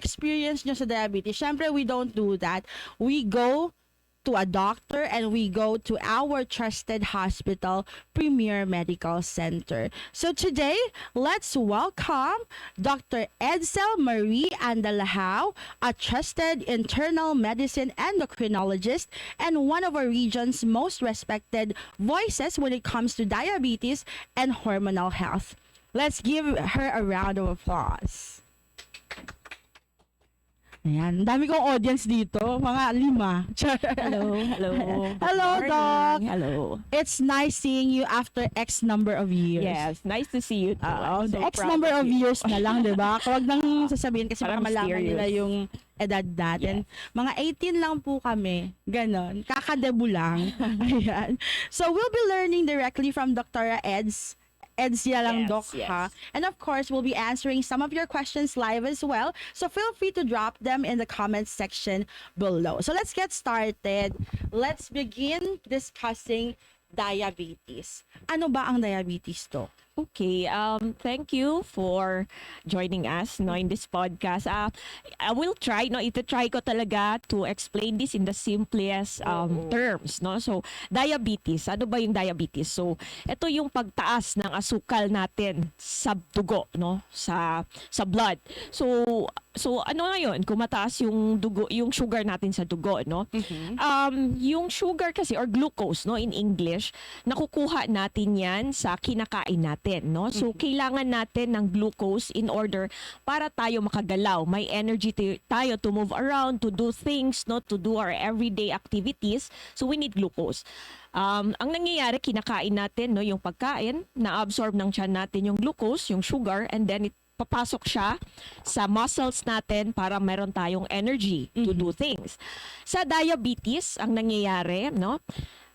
experience nyo sa diabetes, syempre we don't do that. We go to a doctor and we go to our trusted hospital, Premier Medical Center. So today, let's welcome Dr. Edsel Marie Andalahao, a trusted internal medicine endocrinologist and one of our region's most respected voices when it comes to diabetes and hormonal health. Let's give her a round of applause. Ayan, dami kong audience dito, mga 5. Hello. Hello, Good Doc. morning. Hello. It's nice seeing you after X number of years. Yes, nice to see you too. I'm The so X proud number of you. years na lang, di ba? Huwag nang sasabihin kasi baka Parang malaman mysterious. nila yung edad natin. Mga 18 lang po kami. Ganon. Kakadebu lang. Ayan. So, we'll be learning directly from Dr. Edsel lang, Yes, Doc, yes. ha? And of course, we'll be answering some of your questions live as well. So feel free to drop them in the comments section below. So let's get started. Let's begin discussing diabetes. Ano ba ang diabetes, Doc? Okay, thank you for joining us no in this podcast. I will try ito-try ko talaga to explain this in the simplest terms no. So, diabetes, ano ba yung diabetes? So, ito yung pagtaas ng asukal natin sa dugo no, sa blood. So ano na yun? Kung mataas yung dugo, yung sugar natin sa dugo, no? Yung sugar kasi or glucose, no, in English, nakukuha natin 'yan sa kinakain natin, no? So kailangan natin ng glucose in order para tayo makagalaw, may energy tayo to move around, to do things, no, to do our everyday activities. So we need glucose. Ang nangyayari, kinakain natin, no, yung pagkain, na-absorb ng tiyan natin yung glucose, yung sugar, and then papasok siya sa muscles natin para meron tayong energy to do things. Sa diabetes, ang nangyayari, no,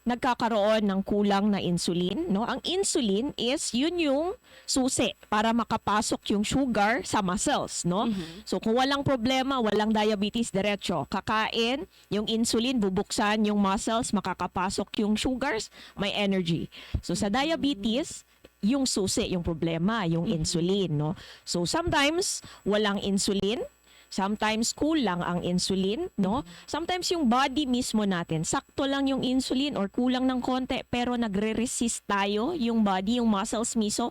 nagkakaroon ng kulang na insulin, no? Ang insulin is yun yung susi para makapasok yung sugar sa muscles, no? So kung walang problema, walang diabetes, diretso kakain, yung insulin bubuksan yung muscles, makakapasok yung sugars, may energy. So sa diabetes, yung susi, yung problema, yung insulin, no? So sometimes walang insulin, sometimes kulang ang insulin, no? Sometimes yung body mismo natin, sakto lang yung insulin or kulang ng konti pero nagre-resist tayo, yung body, yung muscles mismo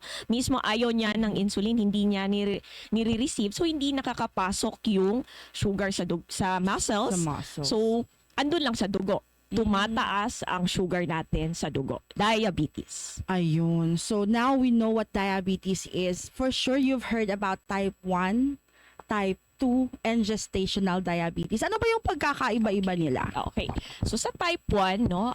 ayaw niya ng insulin, hindi niya nire-receive, so hindi nakakapasok yung sugar sa muscles. So andun lang sa dugo. Tumataas ang sugar natin sa dugo. Diabetes. Ayun. So now we know what diabetes is. For sure, you've heard about type 1, type 2, and gestational diabetes. Ano ba yung pagkakaiba-iba nila? Okay. So sa type 1, no,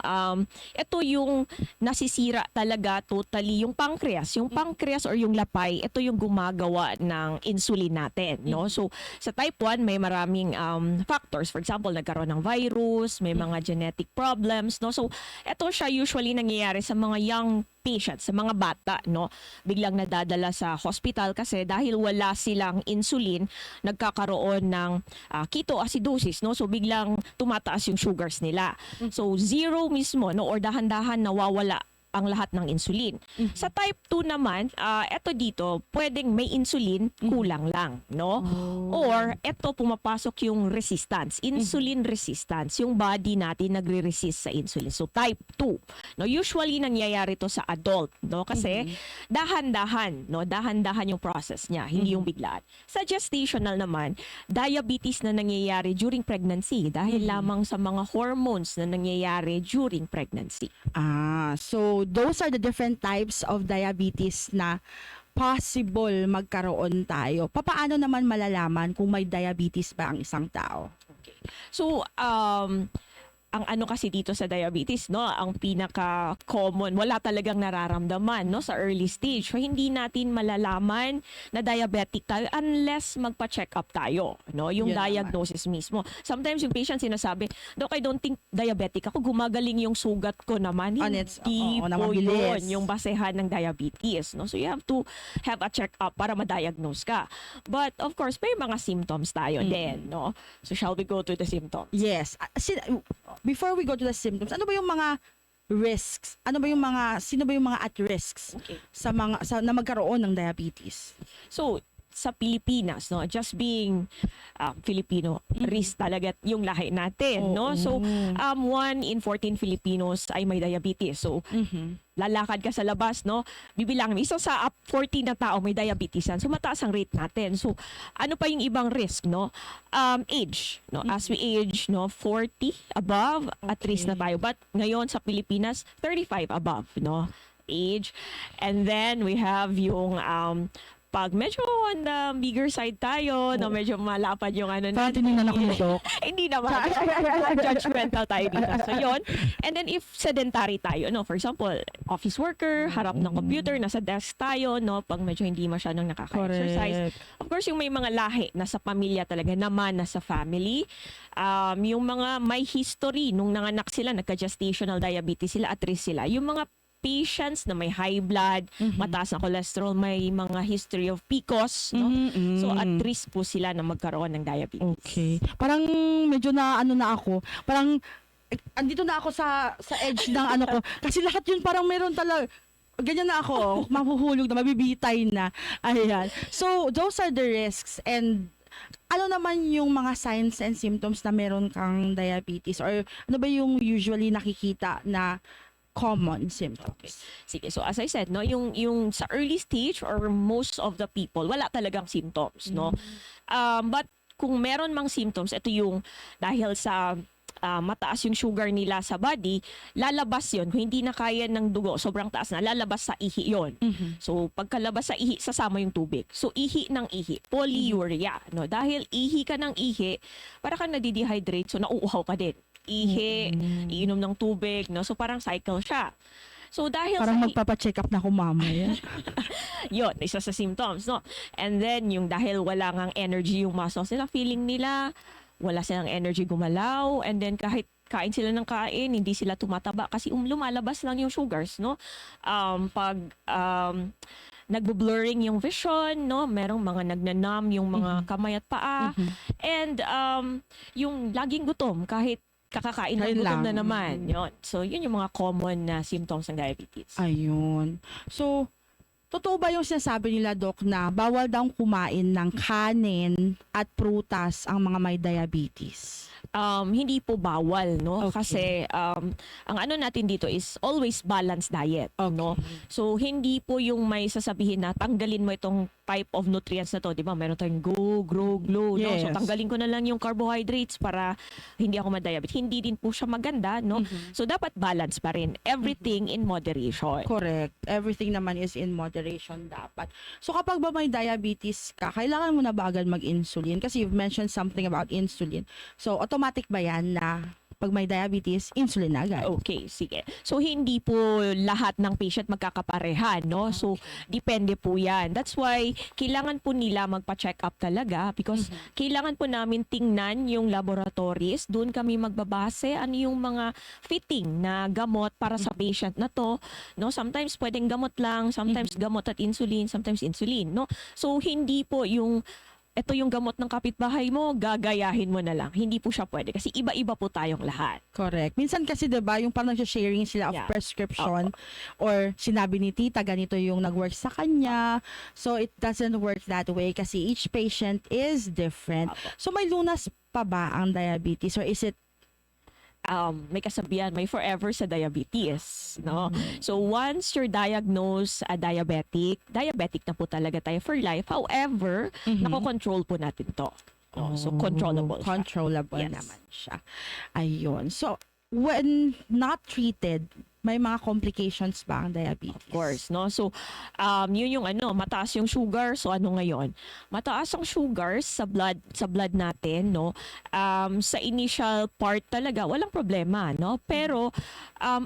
ito yung nasisira talaga totally yung pancreas. Yung pancreas or yung lapay, ito yung gumagawa ng insulin natin, no? So sa type 1 may maraming factors. For example, nagkaroon ng virus, may mga genetic problems, no? So ito siya usually nangyayari sa mga young patients, sa mga bata, no, biglang nadadala sa hospital kasi dahil wala silang insulin, nagkakaroon ng ketoacidosis, no, so biglang tumataas yung sugars nila. So zero mismo, no, or dahan-dahan nawawala ang lahat ng insulin. Sa type 2 naman, eto dito, pwedeng may insulin, kulang lang, no? Or eto pumapasok yung resistance, insulin resistance, yung body natin nagre-resist sa insulin. So type 2. No, usually nangyayari to sa adult, no? Kasi dahan-dahan, no? Dahan-dahan yung process niya, hindi yung biglaan. Sa gestational naman, diabetes na nangyayari during pregnancy dahil lamang sa mga hormones na nangyayari during pregnancy. So those are the different types of diabetes na possible magkaroon tayo. Papaano naman malalaman kung may diabetes ba ang isang tao? Okay. So, ang ano kasi dito sa diabetes, no, ang pinaka-common, wala talagang nararamdaman, no, sa early stage. So, hindi natin malalaman na diabetic tayo unless magpa-check up tayo, no, yung Yun diagnosis mismo. Sometimes yung patient sinasabi, Doc, I don't think diabetic ako, gumagaling yung sugat ko naman. Hindi po yun yung basehan ng diabetes, no. So, you have to have a check up para ma-diagnose ka. But, of course, may mga symptoms tayo din, no. So, shall we go to the symptoms? Yes. Before we go to the symptoms, ano ba yung mga risks? Sino ba yung mga at risks Okay. na magkaroon ng diabetes? So, sa Pilipinas, no, just being Filipino, risk talaga yung lahi natin, no? So 1 in 14 Filipinos ay may diabetes. So lalakad ka sa labas, no? Bibilang isa sa 40 na tao may diabetes yan. So mataas ang rate natin. So ano pa yung ibang risk, no? Age, no? As we age, no, 40 above, at risk na tayo. But ngayon sa Pilipinas, 35 above, no? Age. And then we have yung pag medyo on the bigger side tayo, no, medyo malapad yung ano Parang natin. tinignan ako ni Doc. Hindi naman. Judgmental tayo dito. So, yun. And then, if sedentary tayo, no, for example, office worker, harap ng computer, nasa desk tayo, no, pag medyo hindi masyadong nakaka-exercise. Of course, yung may mga lahi, nasa pamilya talaga, naman nasa family. Yung mga may history, nung nanganak sila, nagka-gestational diabetes sila, at risk sila. Yung mga patients na may high blood, mataas na cholesterol, may mga history of PCOS, no? So at risk po sila na magkaroon ng diabetes. Okay. Parang medyo na ano na ako. Parang andito na ako sa edge ng ano ko. Kasi lahat yun parang meron talaga. Ganyan na ako. Mahuhulog na, mabibitay na. Ayan. So those are the risks. And ano naman yung mga signs and symptoms na meron kang diabetes? Or ano ba yung usually nakikita na common symptoms? Sige, so as I said, no, yung sa early stage or most of the people, wala talagang symptoms, no? But kung meron mang symptoms, ito yung dahil sa mataas yung sugar nila sa body, lalabas yon. Kung hindi na kaya ng dugo, sobrang taas na, lalabas sa ihi yon. So pagkalabas sa ihi, sasama yung tubig. So ihi ng ihi, polyuria, no? Dahil ihi ka ng ihi, para kang nadidehydrate, so nauuhaw ka din. Ihi, iinom ng tubig, no? So parang cycle siya. So dahil Parang sa magpapacheck up na ako mamaya. yun, isa sa symptoms, no? And then yung dahil wala ngang energy yung muscles nila, feeling nila wala silang energy gumalaw, and then kahit kain sila ng kain, hindi sila tumataba kasi lumalabas lang yung sugars, no? Pag nagbo-blurring yung vision, no? Merong mga nagnanam yung mga kamay at paa. And yung laging gutom kahit kakakain ng Kain gutom lang. na naman. Yun. So, yun yung mga common na symptoms ng diabetes. Ayun. So, totoo ba yung sinasabi nila, Doc, na bawal daw kumain ng kanin at prutas ang mga may diabetes? Hindi po bawal, no? Okay. Kasi ang ano natin dito is always balanced diet, no? So hindi po yung may sasabihin na tanggalin mo itong type of nutrients na to, 'di ba? Meron tayong go, grow, glow, no? So Yes. tanggalin ko na lang yung carbohydrates para hindi ako ma-diabetes. Hindi din po siya maganda, no? So dapat balance pa rin. Everything in moderation. Correct. Everything naman is in moderation dapat. So kapag ba may diabetes ka, kailangan mo na ba agad mag-insulin? Kasi you've mentioned something about insulin. So automatic ba yan na pag may diabetes, insulin na agad? Okay, sige. So hindi po lahat ng patient magkakapareha, no? So depende po 'yan. That's why kailangan po nila magpa-check up talaga because kailangan po namin tingnan yung laboratories. Doon kami magbabase ano yung mga fitting na gamot para sa patient na to, no? Sometimes pwedeng gamot lang, sometimes gamot at insulin, sometimes insulin, no? So hindi po yung ito yung gamot ng kapitbahay mo, gagayahin mo na lang. Hindi po siya pwede kasi iba-iba po tayong lahat. Correct. Minsan kasi 'di ba, yung parang sharing sila of Yeah. prescription or sinabi ni tita ganito yung nag-work sa kanya. So it doesn't work that way kasi each patient is different. Apo. So may lunas pa ba ang diabetes or is it May kasabihan, may forever sa diabetes, no? So once you're diagnosed a diabetic na po talaga tayo for life. However, nakokontrol po natin to. Oh, so controllable siya. Controllable Yes. naman siya. Ayun. So when not treated, may mga complications ba ang diabetes? Of course, no? So, yun yung ano, mataas yung sugar. So, ano ngayon? Mataas ang sugar sa blood natin, no? Sa initial part talaga, walang problema, no? Pero,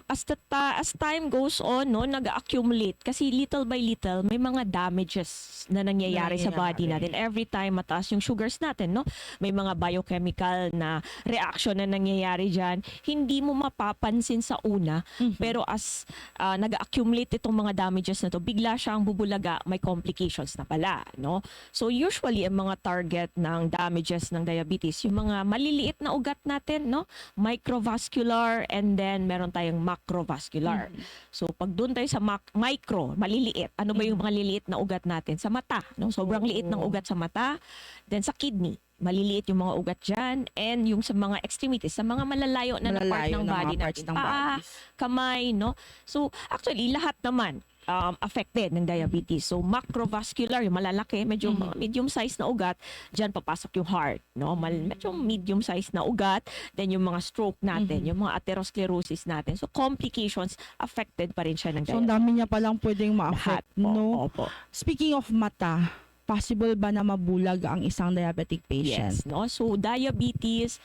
as time goes on, no, nag-accumulate. Kasi little by little, may mga damages na nangyayari sa body natin. Every time mataas yung sugars natin, no? May mga biochemical na reaction na nangyayari dyan. Hindi mo mapapansin sa una, Pero as nag-accumulate itong mga damages na to, bigla siyang bubulaga, may complications na pala, no? So usually ang mga target ng damages ng diabetes, yung mga maliliit na ugat natin, no? Microvascular, and then meron tayong macrovascular. So pag doon tayo sa micro, maliliit, ano ba yung mga liliit na ugat natin? Sa mata, no? Sobrang liit ng ugat sa mata, then sa kidney, maliliit yung mga ugat dyan, and yung sa mga extremities, sa mga malalayo na part ng body natin, paa, kamay, no? So, actually, lahat naman affected ng diabetes. So, macrovascular, yung malalaki, medyo medium size na ugat, dyan papasok yung heart, no? Medyo medium size na ugat, then yung mga stroke natin, yung mga atherosclerosis natin. So, complications, affected pa rin siya ng diabetes. So, ang dami niya palang pwedeng ma-affect, Lahat po, no? opo. Speaking of mata, possible ba na mabulag ang isang diabetic patient? Yes, no? So diabetes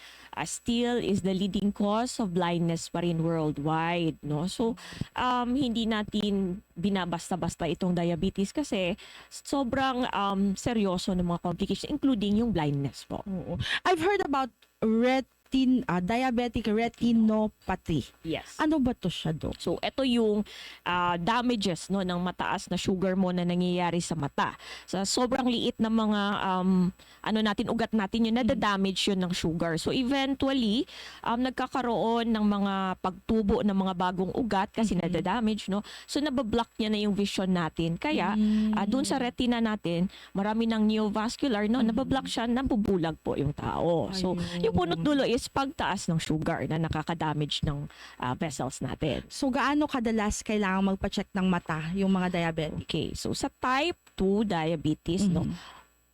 still is the leading cause of blindness pa rin worldwide, no? So hindi natin binabasta-basta itong diabetes kasi sobrang seryoso ng mga complications, including yung blindness po. Oo. I've heard about diabetic retinopathy. Yes. Ano ba to siya, Dok? So ito yung damages, no, ng mataas na sugar mo na nangyayari sa mata. Sa sobrang liit na mga ugat natin, yung nadadamage yun ng sugar. So eventually nagkakaroon ng mga pagtubo ng mga bagong ugat kasi nadadamage, no. So nabablock niya na yung vision natin. Kaya doon sa retina natin, marami ng neovascular, no, nabablock siya, nabubulag po yung tao. So yung punot dulo is pagtaas ng sugar na nakaka-damage ng vessels natin. So, gaano kadalas kailangan magpa-check ng mata yung mga diabetic? Okay, so sa type 2 diabetes, no,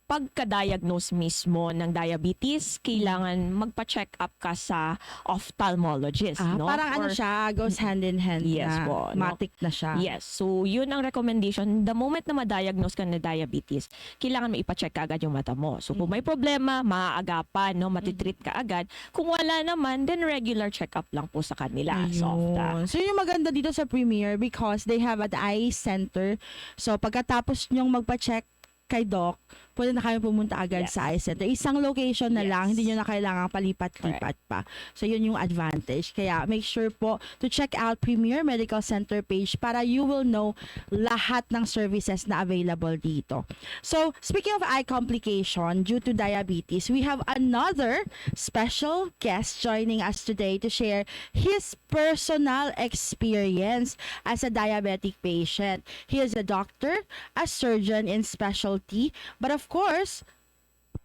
pagka-diagnose mismo ng diabetes, kailangan magpa-check up ka sa ophthalmologist, no? Parang ano siya, goes hand in hand Yes na, po, no? matik na siya. Yes, so yun ang recommendation. The moment na ma-diagnose ka na diabetes, kailangan mo ipa-check ka agad yung mata mo. So kung may problema, maaagapan, no, matitreat ka agad. Kung wala naman, then regular check-up lang po sa kanila. Ayun. So yung maganda dito sa Premier because they have an eye center. So pagkatapos nyong magpa-check kay Doc, pwede na kayo pumunta agad sa eye center. Isang location na lang, hindi nyo na kailangan palipat-lipat pa. So, yun yung advantage. Kaya, make sure po to check out Premier Medical Center page para you will know lahat ng services na available dito. So, speaking of eye complication due to diabetes, we have another special guest joining us today to share his personal experience as a diabetic patient. He is a doctor, a surgeon in specialty, but of course,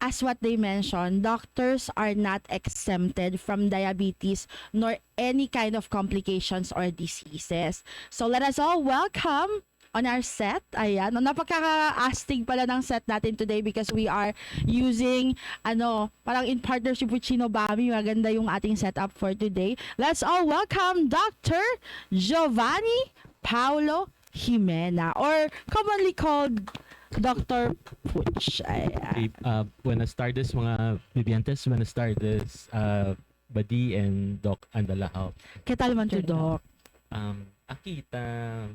as what they mentioned, doctors are not exempted from diabetes nor any kind of complications or diseases. So let us all welcome on our set. Ayan, napaka-astig pala ng set natin today because we are using, parang in partnership with Shinobami. Maganda yung ating setup for today. Let's all welcome Dr. Giovanni Paulo Jimena, or commonly called Dr. Puch. Okay, buenas tardes mga bibiyantes, buenas tardes Badi and Doc Andalao. ¿Qué tal man to, Doc? Akita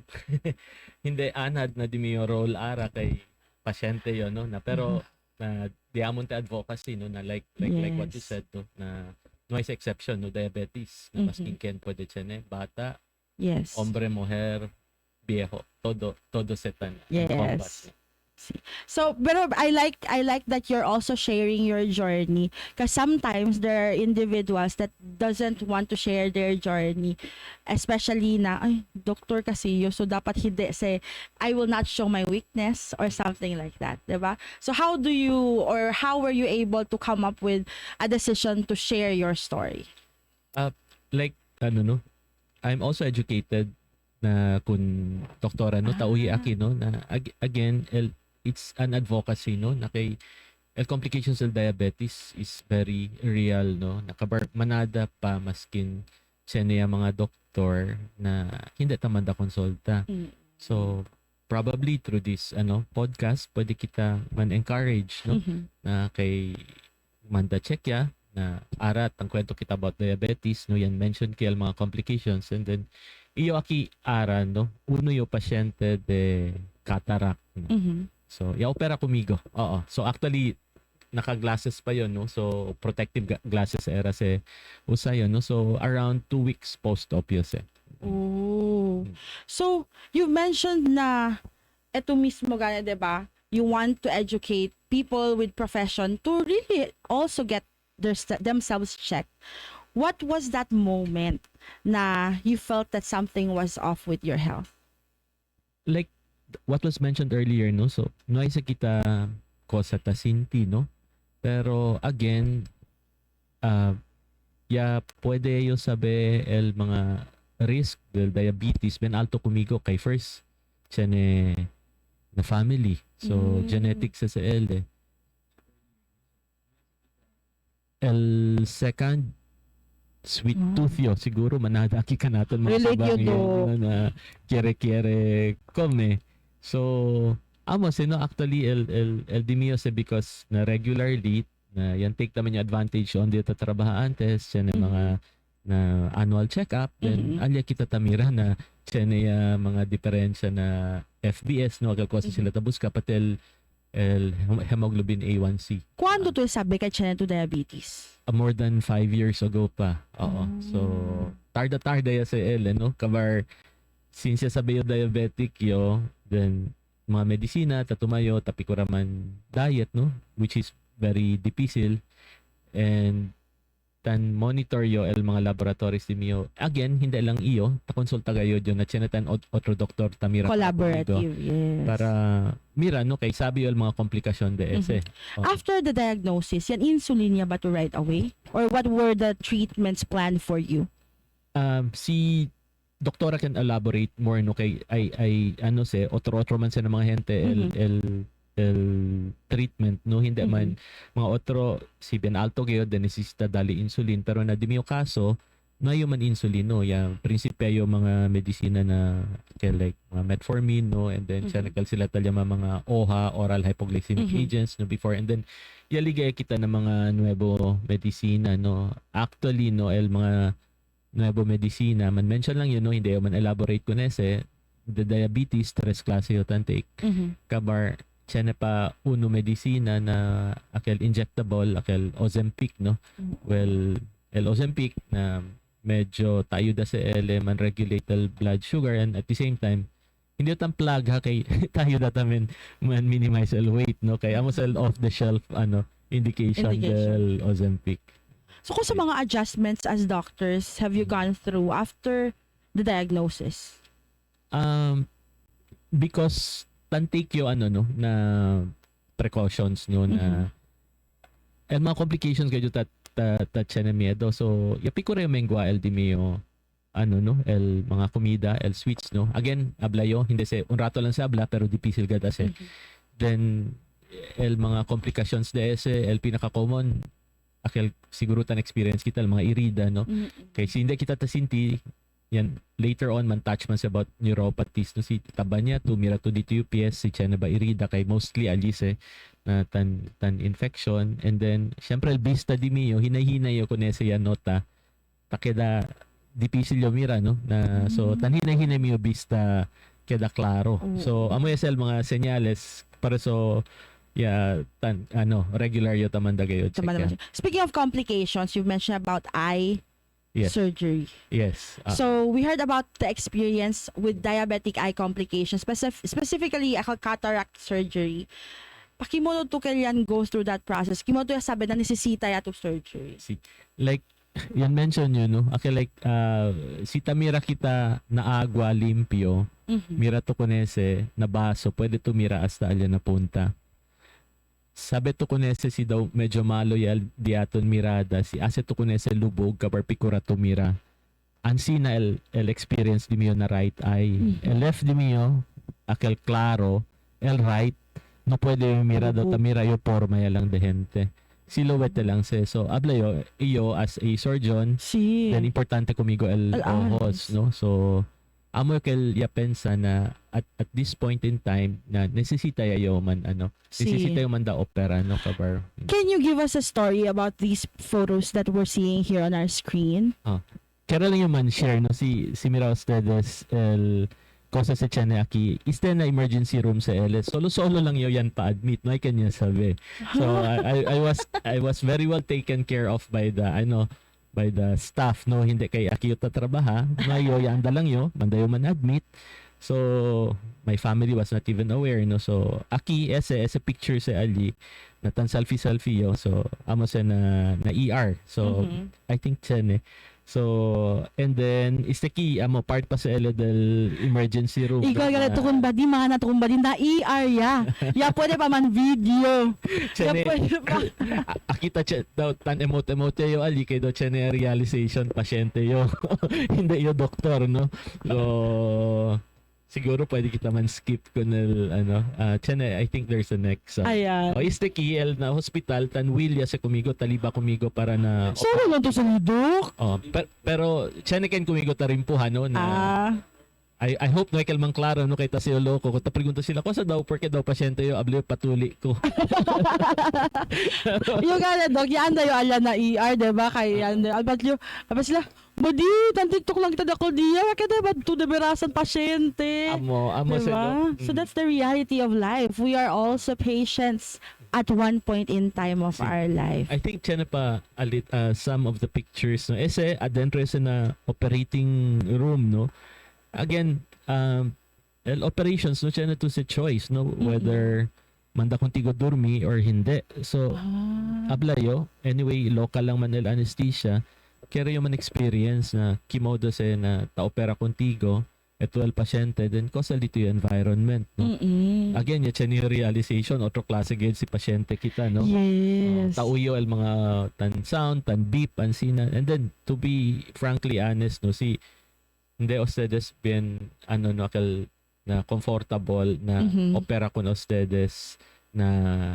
hindi anad na di mi role ara kay pasyente yon, no, na pero na diamond advocacy, no, na like what you said, no, na no is exception, no, diabetes na masking ken pwede siya, bata, hombre, mujer, viejo, todo setan. Yes. So, pero I like that you're also sharing your journey because sometimes there are individuals that doesn't want to share their journey, especially na ay doktor kasi yo, so dapat hindi say I will not show my weakness or something like that, diba? So how were you able to come up with a decision to share your story? I'm also educated na kun doktora, no, tauhi aki, no, na again it's an advocacy, no, na kay complications of diabetes is very real, no, nakabar manada pa maskin siya mga doktor na hindi tamanda konsulta. So probably through this podcast pwede kita man encourage, no, na kay manda check ya na arat ang kwento kita about diabetes, no, yan mention kay mga complications, and then iyo aki ara, no, uno yo pasyente de cataract, no? So, opera kumigo. Oo. So, actually, naka-glasses pa yon, no? So, protective glasses era se usa yun, no? So, around 2 weeks post-op yun, Oh. So, you mentioned na eto mismo gana, 'di ba? You want to educate people with profession to really also get themselves checked. What was that moment na you felt that something was off with your health? Like what was mentioned earlier, no? So, no ay sa kita ko sa tasinti, no? Pero again, ya puede yo sabe el mga risk del diabetes ben alto kumigo kay first tiene na family. So, genetics sa el eh. El second, sweet tooth yo. Siguro manadaki ka natin mga Relate sabang yun, do. yun na kere-kere come. So, amos, actually, el dimio se because na regularly, na yan take naman yung advantage on dito trabahaan test, yan yung mga na annual check-up, then alya kita tamira na yan yung mga diferensya na FBS, no, agad sila tabus kapatel el hemoglobin A1C. Kuando to sabi kay to diabetes? More than 5 years ago pa. Oo. So, tarda-tarda ya sa el, no? Kabar, since ya sabi yung diabetic yo, then mga medisina, tatumayo, tapikuraman diet, no? Which is very difficile. And tan monitor yo el mga laboratories di yo. Again, hindi lang iyo, ta-consulta kayo dyan na chinatan otro doktor tamira Collaborative, yes. para mira no kay sabi yo el mga komplikasyon de ese. After the diagnosis, yan insulin niya ba to right away? Or what were the treatments planned for you? Si doktora can elaborate more no kay ay ano se otro man sa mga hente el treatment no hindi man mga otro si ben alto kayo then necesita dali insulin pero na dimi yung kaso na yung man insulin no yung prinsipyo yung mga medisina na kay like mga metformin no and then sila talya mga OHA oral hypoglycemic agents no before and then yaligay kita ng mga nuevo medisina no actually no el mga nuevo medisina man mention lang yun no hindi man elaborate ko nese the diabetes tres klase yo take kabar siya na pa uno medisina na akel injectable akel Ozempic no well el Ozempic na medyo tayo da sa man regulate el blood sugar and at the same time hindi tan plug ha kay tayo da tamen man minimize el weight no kay amo sa off the shelf indication del Ozempic. So kung sa mga adjustments as doctors have you gone through after the diagnosis? Because take yung no na precautions no na and mga complications kayo ta na miedo so yapi ko rin mengwa el di mio no el mga komida el sweets no again ablayo hindi se un rato lang sa abla pero difícil gad ase then el mga complications de ese el pinaka common akil siguro tan experience kita el mga irida no kay hindi kita tasinti yan later on man touch man sa about neuropathies no si tabanya tumira to dito UPS si Chena ba irida kay mostly alise na tan infection and then syempre el vista di mio hinay-hinay yo kun ese yan nota takeda difícil yo mira no na so tan hinay-hinay mio vista queda claro so amo esel mga senyales para so tan regular yo tamanda gayo check yan. Speaking of complications, you've mentioned about eye surgery. Yes. So we heard about the experience with diabetic eye complications, specifically cataract surgery. Pakimono to kailan go through that process? Kimo to sabi na necesita ya to surgery. Like yan mention yun no. Okay like si tamira kita na agwa limpyo, mira to kunese na baso, pwede tumira hasta alya na punta. Sabi to kunese si daw medyo malo yal diaton mirada si ase to kunese lubog kabar pikura to mira ansina el experience di mio na right eye el left di mio akel claro el right no puede mira daw tamira yo porma ya lang de gente silhouette lang se so habla yo as a surgeon then importante kumigo el ojos no so amo kel ya pensa na at this point in time na necesita yo man necesita yo man da opera no kabar. Can you give us a story about these photos that we're seeing here on our screen? Kaya lang yung man share no si Mira ustedes el cosa sa tiyan aki iste na emergency room sa LS solo lang yo yan pa admit no I kanya sabi so I was very well taken care of by the by the staff, no, hindi kay aki yung tatrabaha, ngayo yan dalang yo mandayo man admit. So my family was not even aware, no. So aki ese picture sa ali natan selfie yo, so amo sa na ER. So Mhm. I think Chen eh. So, and then, is the key, amo, part pa sa del emergency room. Ikaw no, gala tukon ba di mga natukon ba din na ER ya. Ya pwede pa man video. Ya Chene, pwede pa. akita daw tan emote yo ali kay do chene realization pasyente yo. Hindi yo doktor, no. So siguro pwede kita man skip kun ano chene, I think there's a next. Ayan. Is the key na hospital tan Wilya sa kumigo taliba kumigo para na Sino lang to sa lidok? pero chene ken kumigo ta rin po no na Ah. I hope no ikalmang klaro no kay ta sila loko ko ta pregunta sila ko sa daw porque daw pasyente yo abli patuli ko. Yung gana dog, yan na yung ala na ER, diba? Kay yan, albat yung, albat sila, Badi, tan TikTok lang kita dako diya, kaya ba to deberasan pasyente. amo sa Diba? no? So that's the reality of life. We are also patients at one point in time of Si- our life. I think chene pa alit some of the pictures no ese adentro sa na operating room no. Again, operations no chene to sa choice no whether manda contigo dormi or hindi. So ablayo anyway local lang man el anesthesia kaya yung man experience na kimodo sa na ta-opera contigo eto el pasyente then causal dito yung environment no. Again yung chene realization otro klase gid si pasyente kita no. Yes. Tauyo el mga tan sound, tan beep, ansina. And then, to be frankly honest, no, si hindi ustedes bien, ano, no, na comfortable na opera con ustedes na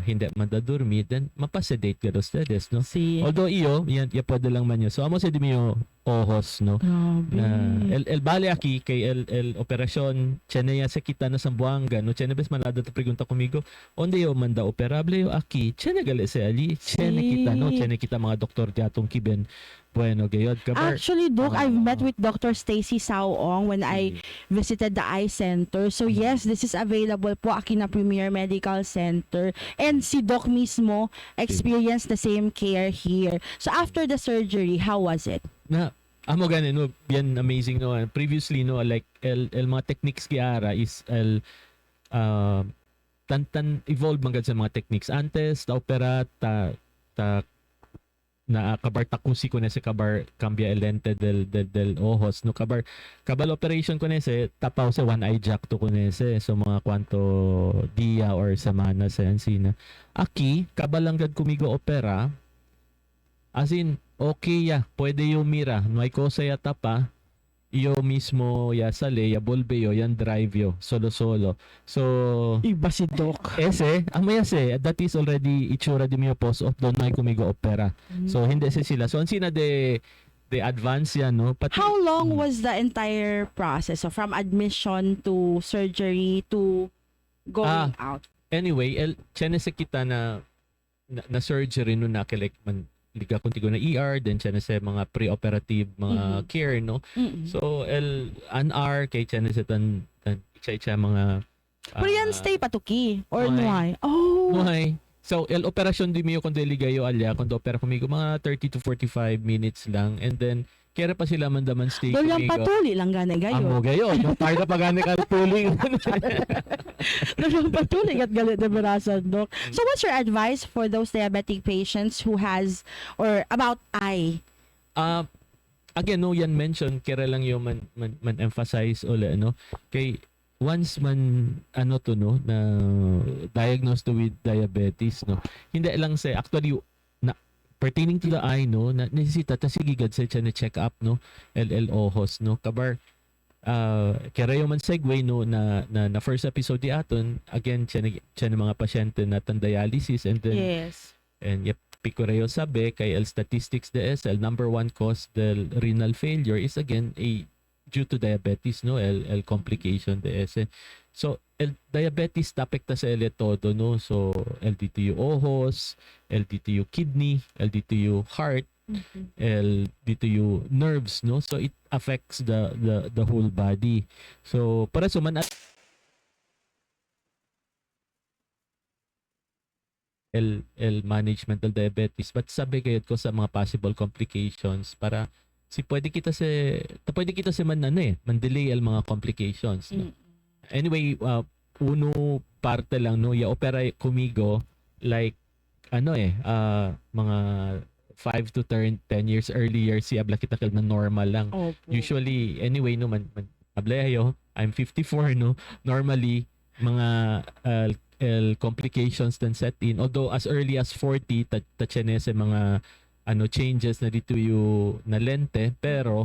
hindi madadurmi, then mapasedate ka ustedes, no? Si. Although iyo, yan pwede lang man yun. So, amo sa di mo ojos, no? Grabe. Na el bale aquí kay el operasyon cheneya sa kita na Sambuanga no chene bes manada ta pregunta comigo onde yo manda operable yo aquí chene gali sa ali chene kita no chene kita mga doktor jatong kiben bueno gayod kabar Actually, Doc, I've met with Dr. Stacy Saoong when I visited the eye center. So yes, this is available po aki na Premier Medical Center. And si Doc mismo experienced the same care here. So after the surgery, how was it? na amo gani no bien amazing no previously no like el mga techniques kiara is tan evolve man gad sa mga techniques antes ta opera ta na kabar takusi ko na sa kabar cambia el lente del ojos no kabal operation ko nese tapaw sa one eye jack to ko nese so mga kwanto dia or semana sa ansina aki kabalangad kumigo opera as in okay ya pwede yung mira no hay cosa ya tapa iyo mismo ya sale ya volve yo yan drive yo solo so Iba si Doc. ese amaya se that is already itsura di mo post of don't may kumigo opera so hindi se sila so ansina de advance yan no pati How long was the entire process? So from admission to surgery to going out? anyway chene se kita na surgery no na like man liga contigo na ER then chene se mga pre-operative mga care no so an hour kay chene se tan icha mga Pero yan stay patuki or Nuhay. nuhay? Oh. Nuhay. So, operasyon di miyo kundi ligayo alya, kundi opera kumigo, mga 30 to 45 minutes lang. And then, kaya pa sila mandaman stay Dolyang kumigo. patuli lang gani Amo gayo. gayo. Yung part na pagani ka tuling. Dolyang patuli kat galit na berasan, Doc. So what's your advice for those diabetic patients who has or about eye? Again, no, yan mention, kaya lang yung man emphasize uli, no? Kay, once man, ano to, no, na diagnosed with diabetes, no? Hindi lang sa, actually, pertaining to the eye no na nesesita ta sigigad sa check up no LL ojos no kabar kaya yung man segue no na first episode di aton again tiyan mga pasyente na tan dialysis and then Yes. and yep picoreo sabi kay el statistics DSL number one cause del renal failure is again due to diabetes no el complication DS so el diabetes tapekta sa ele todo no so LDTU ojos LDTU kidney LDTU heart LDTU nerves no so it affects the whole body so para so man el management del diabetes, but sabi kayo ko sa mga possible complications para pwede kita si man delay el mga complications, no? Anyway, uno parte lang, no, ya opera kumigo like mga 5 to 10 years earlier si abla kita na normal lang. Opo. Usually anyway no man ablayo, I'm 54, no, normally mga complications then set in, although as early as 40 sa mga changes na dito yung na lente, pero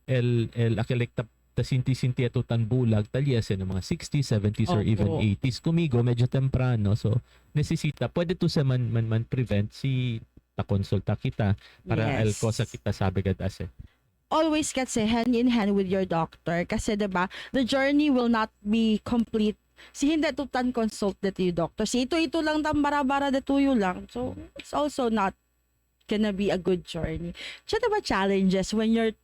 el akilekta ta sinti atutan bulag talyase ng mga 60s, 70s or even Opo. 80s kumigo medyo temprano, so necesita pwede to sa man prevent si ta konsulta kita para el Yes. cosa kita sabi kad ase. Always kasi hand in hand with your doctor kasi 'di ba the journey will not be complete si hindi tutan consult na yung doctor si ito lang tambara-bara na tuyo lang, so it's also not gonna be a good journey. So diba challenges when your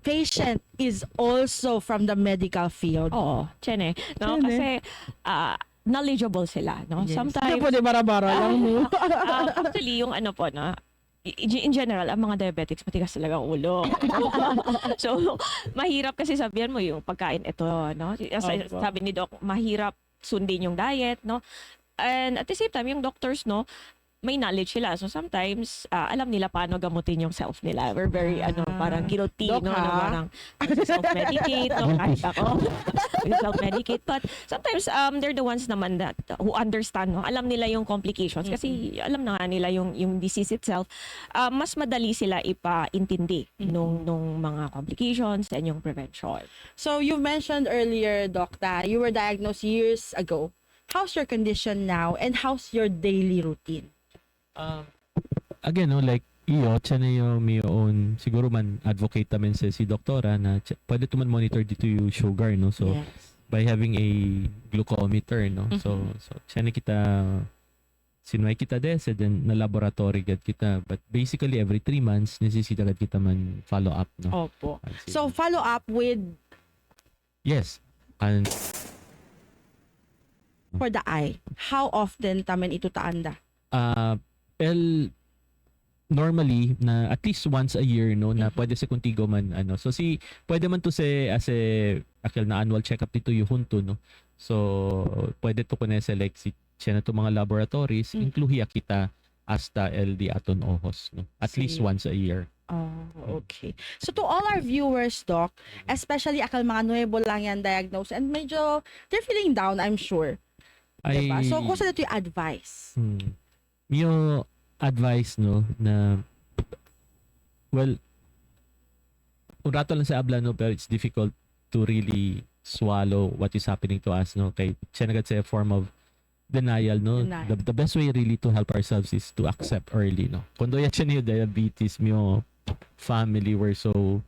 patient is also from the medical field? Oo, tiyan eh. No? Tiyan eh. Kasi knowledgeable sila. No? Yes. Sometimes, Pwede bara-bara lang mo. actually, yung po, no? In general, ang mga diabetics, matigas talaga ang ulo. So, mahirap kasi sabihan mo yung pagkain ito, no? As Opo. sabi ni Doc, mahirap sundin yung diet, no? And at the same time, yung doctors, no, may knowledge sila. So sometimes, alam nila paano gamutin yung self nila. We're very, parang guilty, Doc, no? Na ha? parang self-medicate, no? Kahit ako, self-medicate. But sometimes, they're the ones naman that who understand, no? Alam nila yung complications kasi alam na nga nila yung disease itself. Mas madali sila ipaintindi nung mga complications and yung prevention. So you mentioned earlier, Doc, that you were diagnosed years ago. How's your condition now and how's your daily routine? Again, no, like iyo, siya na yung may own, siguro man advocate namin si doktora na pwede tuman monitor dito yung sugar, no? So, Yes. by having a glucometer, no? So siya na kita sinway kita dese then na laboratory gad kita, but basically every 3 months necessita gad kita man follow up, no? Opo. So follow up with yes, and for the eye. How often tamen ito taanda? normally na at least once a year, no, na pwede sa kuntigo man so pwede man to as akil na annual checkup dito yung hunto, no, so pwede to kuno select siya na to mga laboratories incluhiya kita hasta LD aton ojos, no, at least Sige. once a year. Oh, okay. So to all our viewers, Doc, especially akal mga nuevo lang yan diagnosed and medyo they're feeling down, I'm sure. Diba? So kung saan ito yung advice? Yung advice, no, na well, un rato lang sa abla, no, pero it's difficult to really swallow what is happening to us, no, kay siya nagad sa form of denial, no. Denial. The best way really to help ourselves is to accept early, no. Kundo yan siya niyo diabetes, mo family were so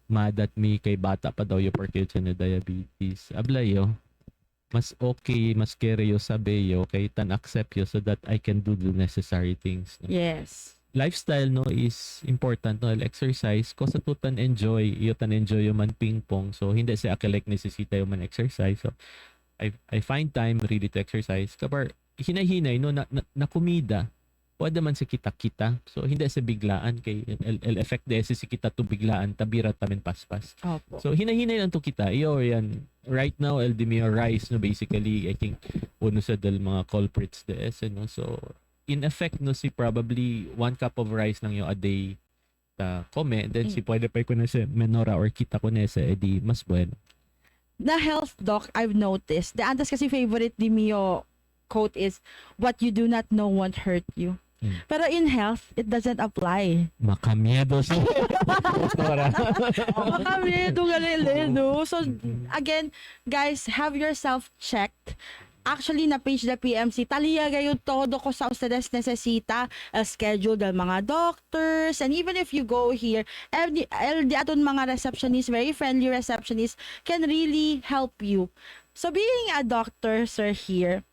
mad at me kay bata pa daw yung porque siya na diabetes. Abla yo, mas okay, mas kere yo sabi yo, kay tan accept yo so that I can do the necessary things, no? Yes. Lifestyle, no, is important, no. Exercise ko sa tutan enjoy yo man ping pong, so hindi sa akilek necessita yo man exercise, so I find time really to exercise kabar hinay-hinay, no, na kumida pwede man sa kita-kita, so hindi sa biglaan kay el effect de si kita to biglaan tabira tamen paspas. Opo. So hinay-hinay lang to kita iyo yan right now el demio rice, no, basically I think uno sa del mga culprits de no, so in effect, no, si probably 1 cup of rice lang yung a day ta come, then si pwede pa ko na sa menora or kita ko na sa edi mas bueno. The health, Doc, I've noticed. The antas kasi favorite di Mio quote is, what you do not know won't hurt you. Pero in health, it doesn't apply. Makamiedo si doktora. Kami, no? So, again, guys, have yourself checked. Actually, na page the PMC, taliya gayon todo ko sa ustedes necesita, schedule ng mga doctors, and even if you go here, LD aton mga receptionists, very friendly receptionists, can really help you. So, being a doctor, sir, here,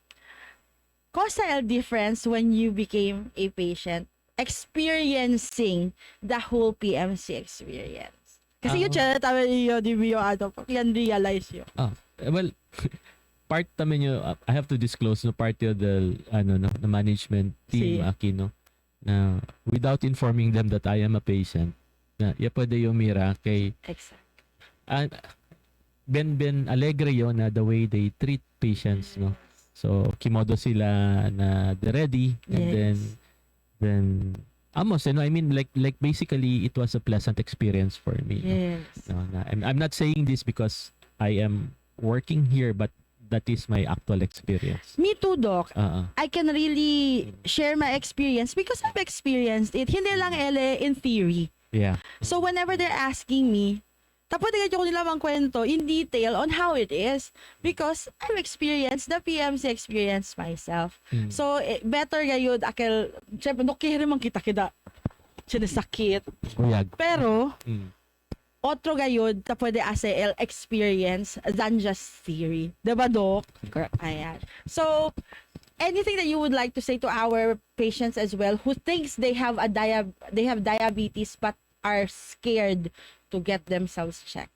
cause a difference when you became a patient, experiencing the whole PMC experience. Kasi yung chat, tama niyo, di mo yung yan realize yun. Well, part namin yung, I have to disclose no part of the the management team Si. Aquino na without informing them that I am a patient na pwede yung mira kay Exact. Ben alegre yon na the way they treat patients, no. So kimodo sila na de ready, and Yes. then amos, I mean, like basically it was a pleasant experience for me, no? Yes. No, I'm not saying this because I am working here, but that is my actual experience. Me too, Doc. Uh-uh. I can really share my experience because I've experienced it. Hindi lang in theory. Yeah. So whenever they're asking me, tapos ko nila mang kwento in detail on how it is because I've experienced the PMC experience myself. Mm. So better gayud akil syempre no kaya man kita sinasakit. Uyag. Pero Mm. otro gayud ta pwede as experience than just theory. Diba, Doc? Correct. Ayan. So, anything that you would like to say to our patients as well who thinks they have diabetes but are scared to get themselves checked?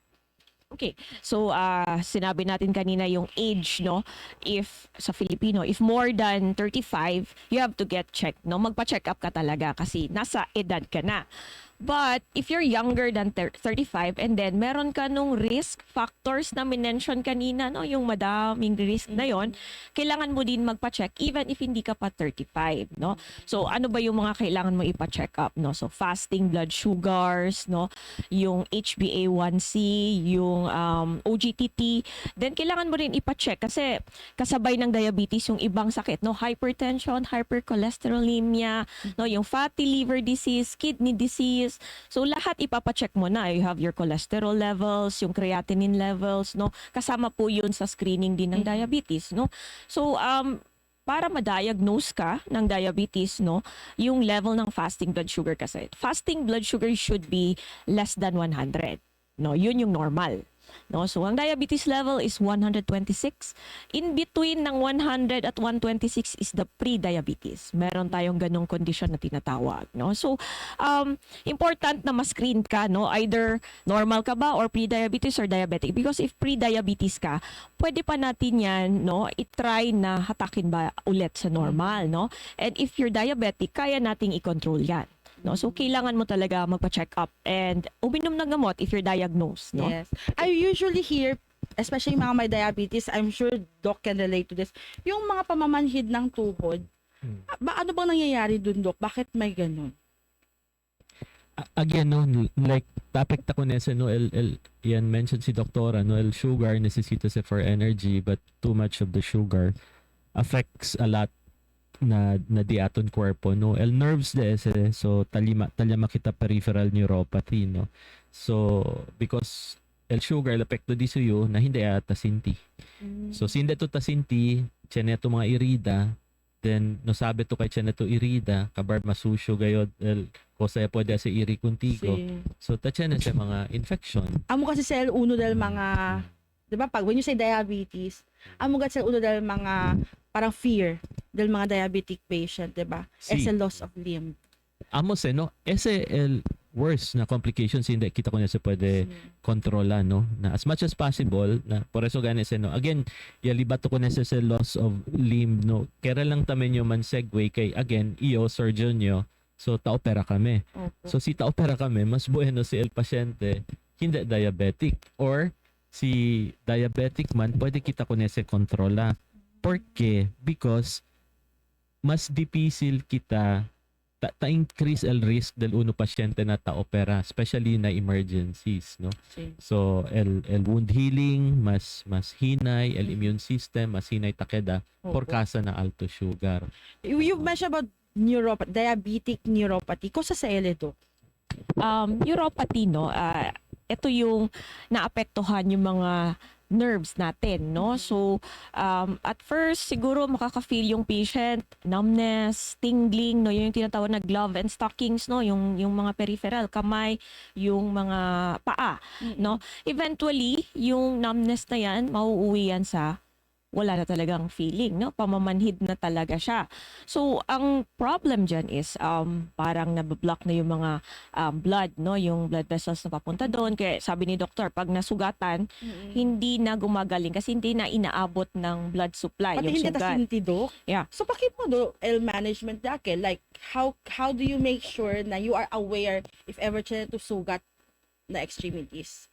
Okay. So, sinabi natin kanina yung age, no? If, sa Filipino, if more than 35, you have to get checked, no? Magpa-check up ka talaga kasi nasa edad ka na. But, if you're younger than 35 and then meron ka nung risk factors na minention kanina, no? Yung madaming risk na yon, kailangan mo din magpa-check even if hindi ka pa 35, no? So, ano ba yung mga kailangan mo ipa-check up, no? So, fasting blood sugars, no? Yung HbA1c, yung OGTT, then kailangan mo rin ipa-check kasi kasabay ng diabetes yung ibang sakit, no? Hypertension, hypercholesterolemia, no? Yung fatty liver disease, kidney disease. So lahat ipapacheck mo na. You have your cholesterol levels, yung creatinine levels, no? Kasama po yun sa screening din ng diabetes, no? So para ma-diagnose ka ng diabetes, no, yung level ng fasting blood sugar kasi. Fasting blood sugar should be less than 100. No, yun yung normal. No, so ang diabetes level is 126. In between ng 100 at 126 is the pre-diabetes. Meron tayong ganong condition na tinatawag, no? So important na ma-screen ka, no, either normal ka ba or pre-diabetes or diabetic, because if pre-diabetes ka, pwede pa natin yan, no, i-try na hatakin ba ulit sa normal, no? And if you're diabetic, kaya nating i-control yan. No, so kailangan mo talaga magpa-check up and uminom ng gamot if you're diagnosed, no? Yes. I usually hear, especially mga may diabetes, I'm sure Doc can relate to this, yung mga pamamanhid ng tuhod. Ano bang nangyayari dun, Doc? Bakit may ganun? Again, no, like topic ta ko nesa, no, yan mentioned si doktora, no, el sugar necessita sa for energy, but too much of the sugar affects a lot na di aton kuerpo, no. El nerves de ese, so talima kita peripheral neuropathy, no. So because el sugar el epekto di suyo na hindi ata sinti. So sinde to tasinti, tiene to mga irida, then no sabe to kay tiene to irida, kabar masusyo gayod el kosa pwede sa iri kuntigo. So ta tiene sa mga infection. Amo kasi sa uno dahil mga, di ba, pag when you say diabetes, amo kasi sa uno dahil mga parang fear dahil mga diabetic patient, di ba? Si. As a loss of limb. Amos no, ese el worst na complications hindi kita ko na sa pwede kontrola, no, na as much as possible na por eso gani no, again yalibato ko na sa loss of limb, no, kaya lang tamen yung man segue kay again iyo surgeon nyo, so ta-opera kami. Opo. So si ta-opera kami, mas bueno si el pasyente hindi diabetic, or si diabetic man pwede kita ko na sa kontrola. Porque because mas difícil kita ta-increase el risk del uno pasyente na ta-opera, especially na emergencies, no? Si. So el wound healing mas hinay, el immune system mas hinay takeda por Opo. kasa na alto sugar. You've mentioned about diabetic neuropathy. Kosa sa Doc? Neuropathy, no, ito yung naapektuhan yung mga nerves natin, no? So, at first, siguro makaka-feel yung patient, numbness, tingling, no? Yung tinatawag na glove and stockings, no? Yung mga peripheral, kamay, yung mga paa, no? Eventually, yung numbness na yan, mauuwi yan sa wala na talagang feeling, no? Pamamanhid na talaga siya. So, ang problem dyan is parang nabablock na yung mga blood, no? Yung blood vessels na papunta doon. Kaya sabi ni doktor, pag nasugatan, hindi na gumagaling kasi hindi na inaabot ng blood supply Pati yung hindi sugat. tasinti, Dok. Yeah. So, bakit mo do L management dake? Like, how do you make sure na you are aware if ever siya to sugat na extremities?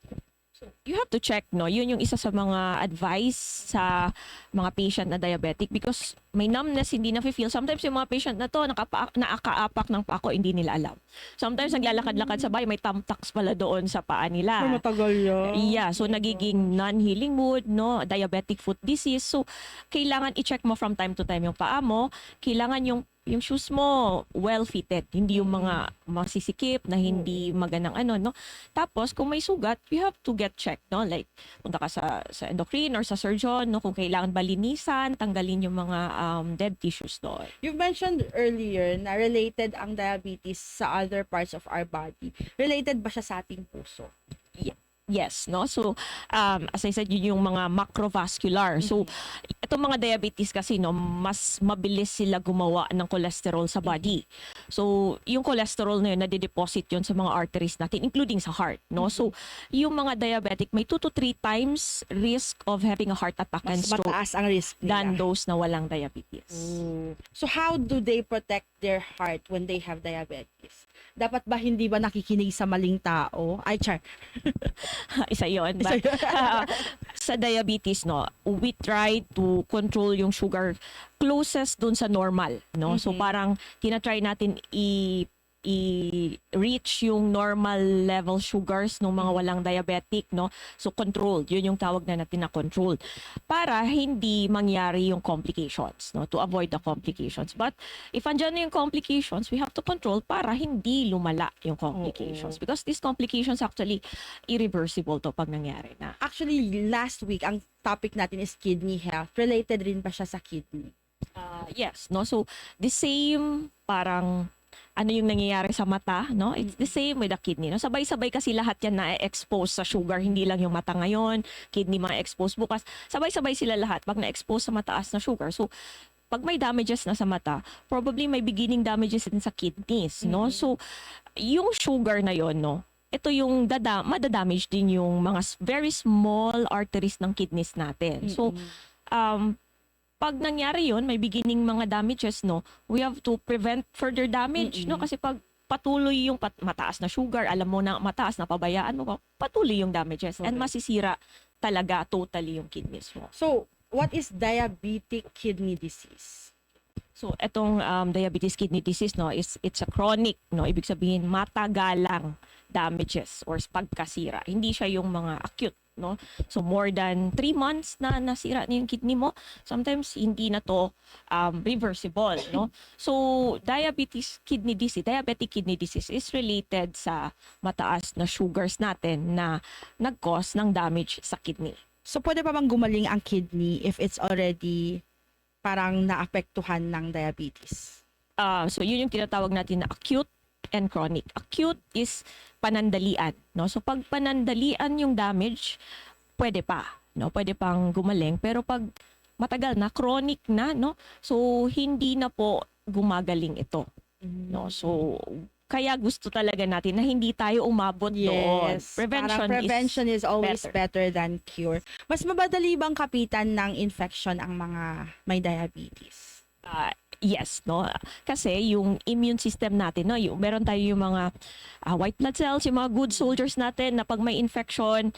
You have to check, no? Yun yung isa sa mga advice sa mga patient na diabetic because may numbness, hindi na feel. Sometimes yung mga patient na to, nakaapak ng pako, hindi nila alam. Sometimes naglalakad-lakad sa bahay, may thumbtacks pala doon sa paa nila. Matagal yan. Yeah, so nagiging non-healing mood, no? Diabetic foot disease. So, kailangan i-check mo from time to time yung paa mo. Kailangan yung shoes mo well-fitted. Hindi yung mga masisikip na hindi magandang ano, no? Tapos, kung may sugat, you have to get checked, no? Like, punta ka sa endocrine or sa surgeon, no? Kung kailangan ba linisan, tanggalin yung mga dead tissues doon. You've mentioned earlier na related ang diabetes sa other parts of our body. Related ba siya sa ating puso? Yes, no? So, as I said, yun yung mga macrovascular. So, itong mga diabetes kasi, no, mas mabilis sila gumawa ng cholesterol sa body. So, yung cholesterol na yun, nadideposit yun sa mga arteries natin, including sa heart, no? So, yung mga diabetic, may 2 to 3 times risk of having a heart attack and Mas stroke mataas ang risk than nila. those na walang diabetes. So, how do they protect their heart when they have diabetes? Dapat ba hindi ba nakikinig sa maling tao? Ay, char. Isa yun. But, sa diabetes, no, we try to control yung sugar closest dun sa normal, no? So parang tinatry natin i-reach yung normal level sugars ng mga walang diabetic, no? So controlled, yun yung tawag na natin na controlled. Para hindi mangyari yung complications, no? To avoid the complications. But if andyan na yung complications, we have to control para hindi lumala yung complications. Because these complications actually irreversible to pag nangyari na. Actually, last week, ang topic natin is kidney health. Related rin ba siya sa kidney? Yes, no? So the same parang ano yung nangyayari sa mata, no? It's the same with the kidney, no? Sabay-sabay kasi lahat yan na-expose sa sugar, hindi lang yung mata ngayon, kidney ma-expose bukas. Sabay-sabay sila lahat pag na-expose sa mataas na sugar. So, pag may damages na sa mata, probably may beginning damages din sa kidneys, no? So, yung sugar na yon, no? Ito yung madadamage din yung mga very small arteries ng kidneys natin. So, pag nangyari yun, may beginning mga damages, no, we have to prevent further damage, no, kasi pag patuloy yung mataas na sugar, alam mo na mataas na pabayaan mo, patuloy yung damages and masisira talaga totally yung kidneys mo. So, what is diabetic kidney disease? So, etong diabetes kidney disease, no, it's a chronic, no, ibig sabihin matagalang damages or pagkasira. Hindi siya yung mga acute, no? So more than 3 months na nasira na yung kidney mo, sometimes hindi na to reversible, no? So diabetic kidney disease is related sa mataas na sugars natin na nag-cause ng damage sa kidney. So, pwede pa bang gumaling ang kidney if it's already parang naapektuhan ng diabetes? So yun yung tinatawag natin na acute and chronic. Acute is panandalian, no? So pag panandalian yung damage, pwede pa, no? Pwede pang gumaling, pero pag matagal na, chronic na, no? So hindi na po gumagaling ito, no? So kaya gusto talaga natin na hindi tayo umabot doon. Prevention is always better. better than cure. Mas mabadali bang kapitan ng infection ang mga may diabetes? Yes, no? Kasi yung immune system natin, no? Meron tayo yung mga white blood cells, yung mga good soldiers natin na pag may infection,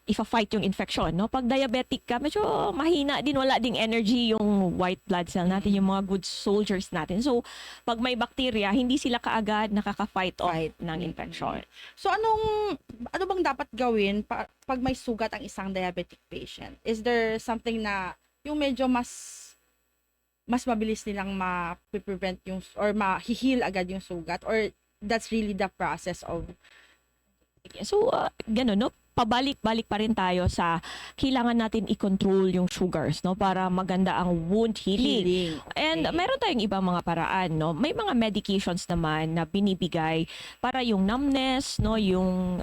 ifa-fight yung infection, no? Pag diabetic ka, medyo mahina din, wala ding energy yung white blood cell natin, yung mga good soldiers natin. So, pag may bacteria, hindi sila kaagad nakaka-fight off ng infection. So, ano bang dapat gawin pag may sugat ang isang diabetic patient? Is there something na yung medyo mas mabilis nilang ma-prevent yung or ma-heal agad yung sugat, or that's really the process of... So, gano'n, no? Pabalik-balik pa rin tayo sa kailangan natin i-control yung sugars, no? Para maganda ang wound healing. Okay. And meron tayong ibang mga paraan, no? May mga medications naman na binibigay para yung numbness, no? Yung,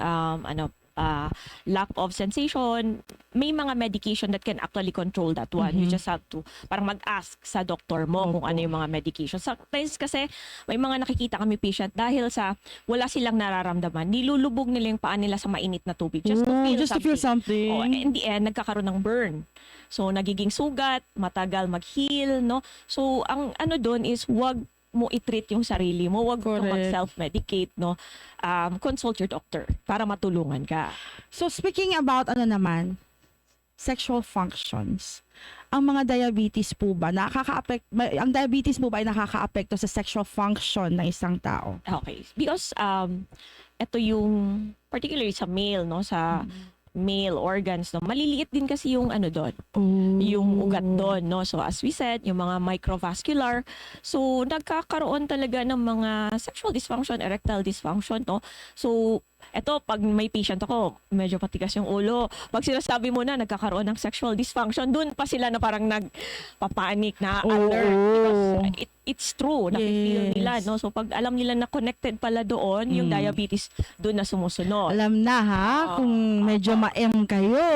lack of sensation, may mga medication that can actually control that one. You just have to parang mag-ask sa doktor mo kung ano yung mga medication. Sometimes kasi may mga nakikita kami patient dahil sa wala silang nararamdaman, nilulubog nila yung paa nila sa mainit na tubig just to feel something. Oh, in the end, nagkakaroon ng burn. So, nagiging sugat, matagal mag-heal, no? So, ang ano doon is wag mo i-treat yung sarili mo, wag kang mag-self-medicate, no? Consult your doctor para matulungan ka. So speaking about ano naman, sexual functions. Ang mga diabetes po ba ang diabetes po ba ay nakakaapekto sa sexual function ng isang tao? Okay. Because ito yung particularly sa male, no, sa male organs, no, maliliit din kasi yung ano doon, yung ugat doon, no. So as we said, yung mga microvascular, so nagkakaroon talaga ng mga sexual dysfunction, erectile dysfunction, no. So eto, pag may patient ako, medyo patigas yung ulo. Pag sinasabi mo na nagkakaroon ng sexual dysfunction, dun pa sila na parang nagpapanik, na alert. Because it's true, nakifeel nila, no? So pag alam nila na connected pala doon, yung diabetes doon na sumusunod. Alam na ha, kung medyo ma-M kayo,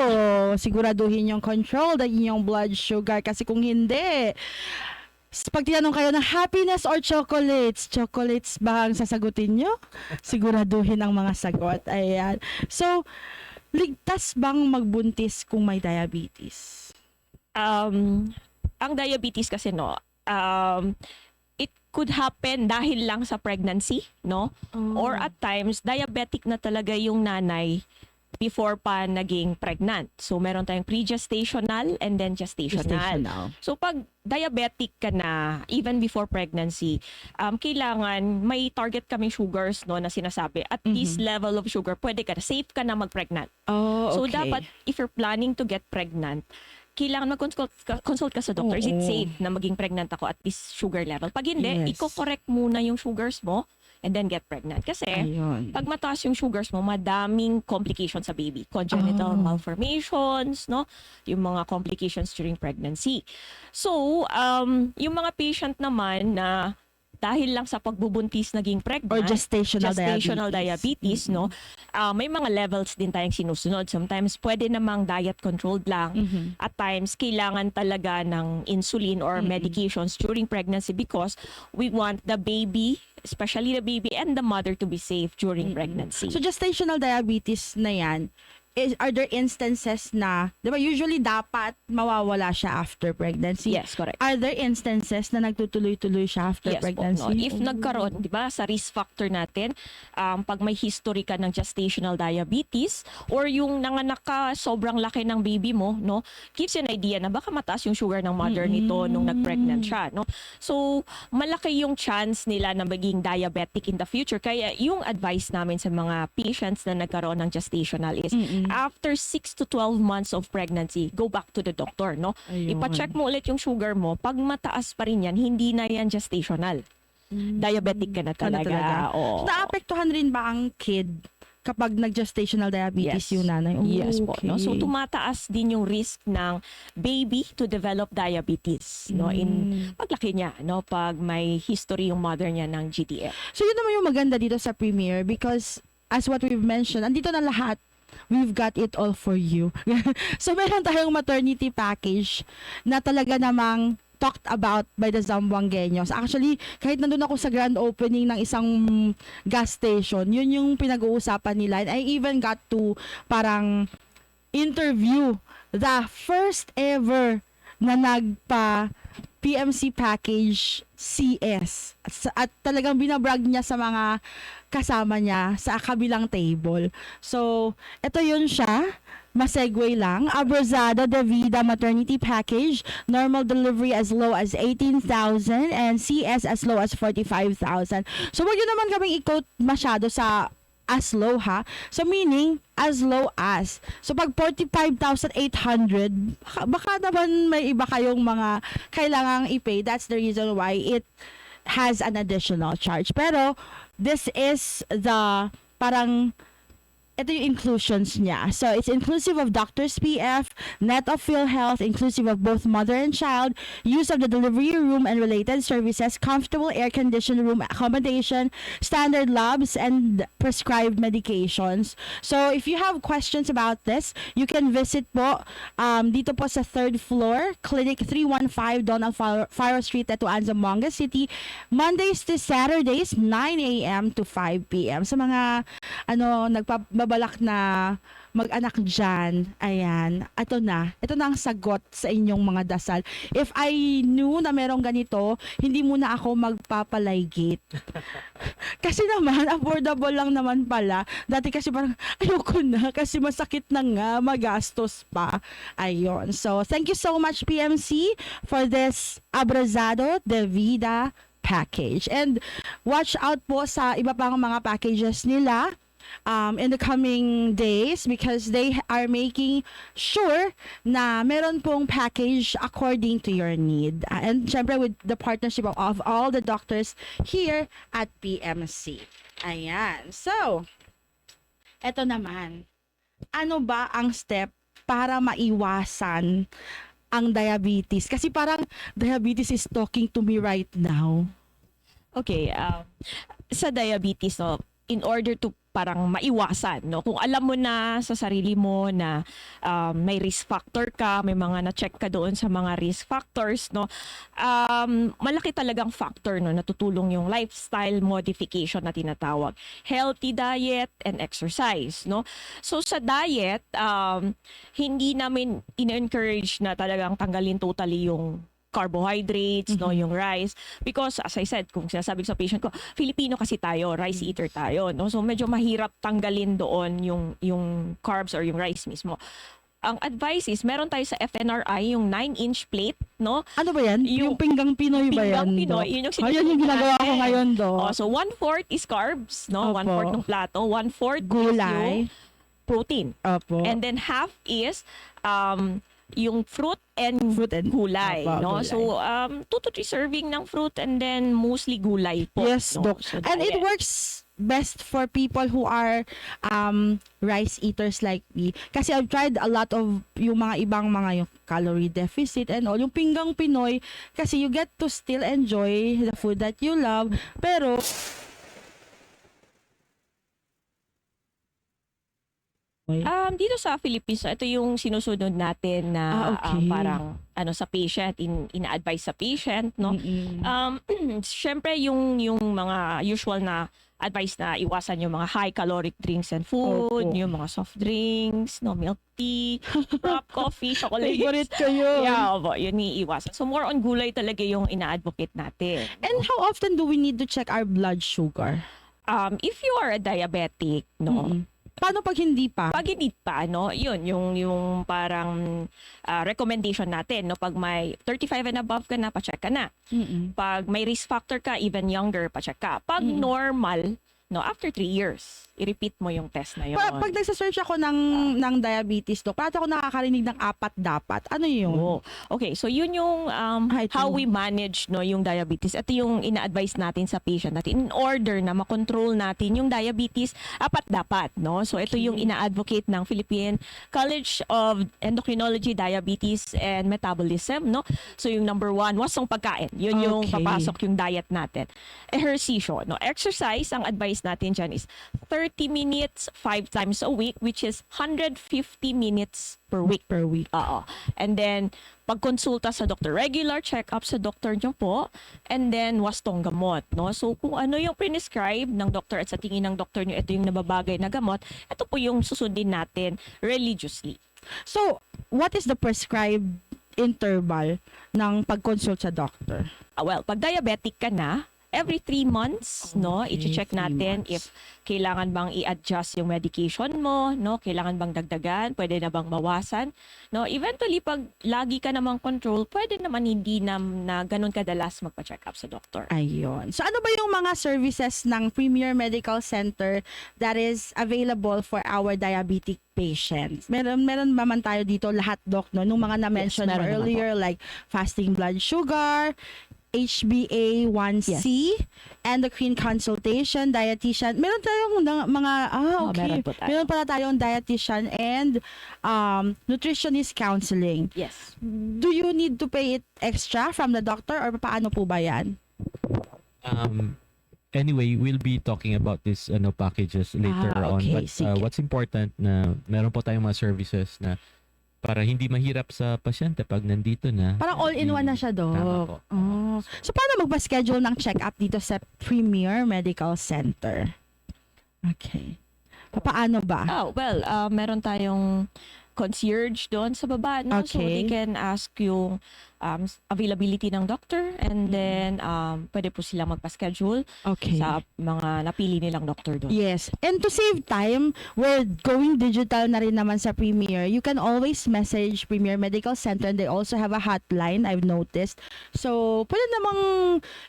siguraduhin yung control ng inyong blood sugar, kasi kung hindi, pag tinanong kayo ng happiness or chocolates ba ang sasagutin nyo? Siguraduhin ang mga sagot. Ayan. So, ligtas bang magbuntis kung may diabetes? Ang diabetes kasi, no, it could happen dahil lang sa pregnancy, no? Or at times, diabetic na talaga yung nanay before pa naging pregnant. So, meron tayong pre-gestational and then gestational. So, pag diabetic ka na, even before pregnancy, kailangan may target kaming sugars, no, na sinasabi. At this level of sugar, pwede ka na, safe ka na mag-pregnant. So, dapat, if you're planning to get pregnant, kailangan mag-consult ka sa doctor. Is it safe na maging pregnant ako at this sugar level? Pag hindi, i-correct muna yung sugars mo and then get pregnant. Kasi, pag mataas yung sugars mo, madaming complications sa baby. Congenital malformations, no? Yung mga complications during pregnancy. So, yung mga patient naman na dahil lang sa pagbubuntis naging pregnant or gestational diabetes, no, may mga levels din tayong sinusunod. Sometimes pwede namang diet controlled lang. At times kailangan talaga ng insulin or medications during pregnancy because we want the baby, especially the baby and the mother, to be safe during pregnancy. So gestational diabetes na yan, are there instances na, di ba, usually dapat mawawala siya after pregnancy? Yes, correct. Are there instances na nagtutuloy-tuloy siya after pregnancy? Po, no? If nagkaroon, di ba, sa risk factor natin, pag may history ka ng gestational diabetes or yung nanganak ka, sobrang laki ng baby mo, no, gives you an idea na baka mataas yung sugar ng mother nito nung nag-pregnant siya, no. So, malaki yung chance nila na maging diabetic in the future. Kaya yung advice namin sa mga patients na nagkaroon ng gestational is, after 6 to 12 months of pregnancy, go back to the doctor, no? Ipa-check mo ulit yung sugar mo. Pag mataas pa rin yan, hindi na yan gestational. Diabetic ka na talaga. So, naapektuhan rin ba ang kid kapag nag-gestational diabetes yung nanay? Yes po. No? So, tumataas din yung risk ng baby to develop diabetes, no, in paglaki niya, no, pag may history yung mother niya ng GDF. So, yun naman yung maganda dito sa Premier because as what we've mentioned, andito na lahat. We've got it all for you. So, meron tayong maternity package na talaga namang talked about by the Zamboangueños. Actually, kahit nandun ako sa grand opening ng isang gas station, yun yung pinag-uusapan nila. And I even got to parang interview the first ever na nagpa PMC package CS. At talagang binabrag niya sa mga kasama niya sa kabilang table. So, ito yun siya. Masegue lang. Abrazada de Vida Maternity Package. Normal delivery as low as 18,000 and CS as low as 45,000. So, wag yun naman kaming i-quote masyado sa as low, ha? So, meaning, as low as. So, pag 45,800, baka naman may iba kayong mga kailangang i-pay. That's the reason why it has an additional charge. Pero, this is the parang ito yung inclusions niya. So, it's inclusive of Doctors PF, Net of PhilHealth, inclusive of both mother and child, use of the delivery room and related services, comfortable air-conditioned room accommodation, standard labs, and prescribed medications. So, if you have questions about this, you can visit po dito po sa 3rd floor, Clinic 315, Donald Faro Street, Tetuan, Zamboanga City, Mondays to Saturdays, 9 a.m. to 5 p.m. Sa mga nagbabalak na mag-anak dyan, ayan, ito na ang sagot sa inyong mga dasal. If I knew na merong ganito, hindi muna ako magpapalaygit. Kasi naman, affordable lang naman pala. Dati kasi parang, ayoko na, kasi masakit na nga, magastos pa. Ayun. So, thank you so much, PMC, for this Abrazado de Vida package. And watch out po sa iba pang mga packages nila in the coming days because they are making sure na meron pong package according to your need. And syempre with the partnership of all the doctors here at PMC. Ayan. So, eto naman. Ano ba ang step para maiwasan ang diabetes? Kasi parang diabetes is talking to me right now. Okay, sa diabetes, no, in order to parang maiwasan, no, kung alam mo na sa sarili mo na may risk factor ka, may mga na-check ka doon sa mga risk factors, no, malaki talagang factor, no, natutulong yung lifestyle modification na tinatawag. Healthy diet and exercise, no. So sa diet, hindi namin in-encourage na talagang tanggalin totally yung carbohydrates, no, yung rice, because as I said, kung sinasabi ko sa patient ko, Filipino kasi tayo, rice eater tayo, no, so medyo mahirap tanggalin doon yung carbs or yung rice mismo. Ang advice is, meron tayo sa FNRI yung 9-inch plate, no? Ano ba yan? Yung pinggang Pinoy ba yan? Pinggang Pinoy, yun yung Ayan yung ginagawa ko ngayon, do. So 1/4 is carbs, no? Opo. 1/4 ng plato, 1/4 Gulay. is yung protein. Opo. And then half is yung fruit and gulay, Opo, no? gulay. So 2 to 3 serving ng fruit and then mostly gulay po. Yes, no? Doc. So, And it diet. works best for people who are rice eaters like me. Kasi I've tried a lot of yung mga ibang mga yung calorie deficit and all. Yung pinggang Pinoy, kasi you get to still enjoy the food that you love. Pero Dito sa Philippines, ito yung sinusunod natin na okay. parang sa patient, ina-advise sa patient, no? Syempre yung mga usual na advice na iwasan yung mga high caloric drinks and food, Opo. yung mga soft drinks, no, milk tea, frap coffee, chocolate. favorite ko yun. Yeah, opo, yun iiwasan. So more on gulay talaga yung ina-advocate natin. And how often do we need to check our blood sugar? If you are a diabetic, no, Paano pag hindi pa? pag hindi pa, no, yun, yung parang recommendation natin, no, pag may 35 and above ka na, pacheck ka na. Pag may risk factor ka, even younger, pacheck ka. Pag normal, no, after 3 years, i-repeat mo yung test na yun. Pag nagsa-search ako ng diabetes, Doc, parang ako nakakarinig ng 4 dapat. Ano yun? Oh, okay, so yun yung Ito. how we manage, no, yung diabetes. Ito yung ina-advise natin sa patient natin in order na makontrol natin yung diabetes, 4 dapat, no? So ito yung ina-advocate ng Philippine College of Endocrinology, Diabetes and Metabolism, no? So yung number 1, wasong pagkain. Yun yung Okay. papasok yung diet natin. Ehersisyo, no? Exercise, ang advice natin dyan is 30 minutes 5 times a week, which is 150 minutes per week. Oo. And then, pagkonsulta sa doktor, regular check-up sa doktor nyo po, and then wastong gamot, no? So, kung ano yung prescribe ng doktor at sa tingin ng doktor nyo, ito yung nababagay na gamot, ito po yung susundin natin religiously. So, what is the prescribed interval ng pag-consult sa doctor? Well, pag diabetic ka na, every 3 months, no, Okay, i-check 3 natin months. if kailangan bang i-adjust yung medication mo, no, kailangan bang dagdagan, pwede na bang bawasan, no. Eventually, pag lagi ka namang control, pwede naman hindi na ganun kadalas magpa-check up sa doktor. Ayun. So, ano ba yung mga services ng Premier Medical Center that is available for our diabetic patients? Meron ba man tayo dito lahat, Doc, no? Nung mga na-mention Yes, mo meron naman earlier, like fasting blood sugar, HbA1c, endocrine consultation, dietitian. Meron tayong mga, okay. meron po tayo. Meron pala tayong dietitian and nutritionist counseling. Yes. Do you need to pay it extra from the doctor or paano po ba yan? Anyway, we'll be talking about this packages later on. Okay, But sige. what's important na meron po tayong mga services na para hindi mahirap sa pasyente pag nandito na. Parang all-in-one na siya, Tama Doc. po. Oh. So, paano magpa-schedule ng check-up dito sa Premier Medical Center? Okay. Paano ba? Oh, well, meron tayong concierge doon sa baba, no? So Okay. they can ask yung availability ng doctor and then pwede po silang magpa-schedule Okay. sa mga napili nilang doctor doon. Yes. And to save time, we're going digital na rin naman sa Premier. You can always message Premier Medical Center and they also have a hotline, I've noticed. So, pwede namang,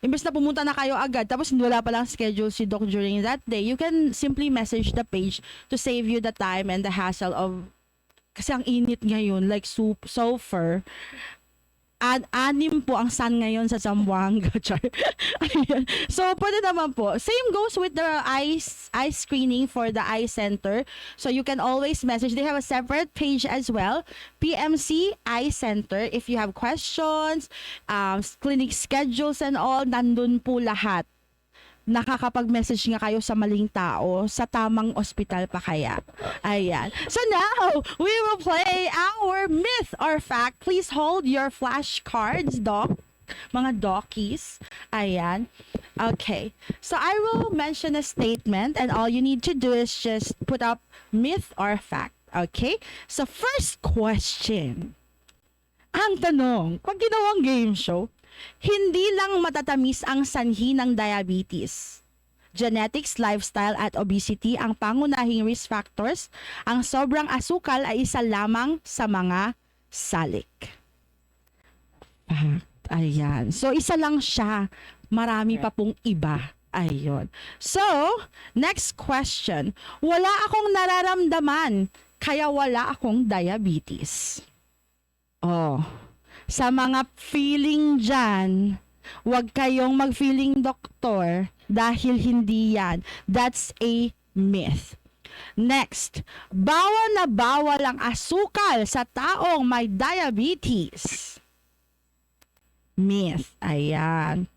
imbes na pumunta na kayo agad, tapos wala palang schedule si Doc during that day, you can simply message the page to save you the time and the hassle of, kasi ang init ngayon, like sulfur. Anim po ang sun ngayon sa Zamboanga. Char. Ayan. So, pwede naman po. Same goes with the eye screening for the eye center. So, you can always message. They have a separate page as well. PMC Eye Center. If you have questions, clinic schedules and all, nandun po lahat. Nakakapag-message nga kayo sa maling tao, sa tamang ospital pa kaya. Ayan. So now, we will play our myth or fact. Please hold your flashcards, Doc. Mga dockies. Ayan. Okay. So I will mention a statement and all you need to do is just put up myth or fact. Okay? So first question. Ang tanong, pag ginawang game show, hindi lang matatamis ang sanhi ng diabetes. Genetics, lifestyle at obesity ang pangunahing risk factors. Ang sobrang asukal ay isa lamang sa mga salik. Ayan. So, isa lang siya. Marami pa pong iba. Ayun. So, next question. Wala akong nararamdaman, kaya wala akong diabetes. Oh. Sa mga feeling dyan, huwag kayong mag-feeling doktor dahil hindi yan. That's a myth. Next, bawal na bawal ang asukal sa taong may diabetes. Myth. Ayan.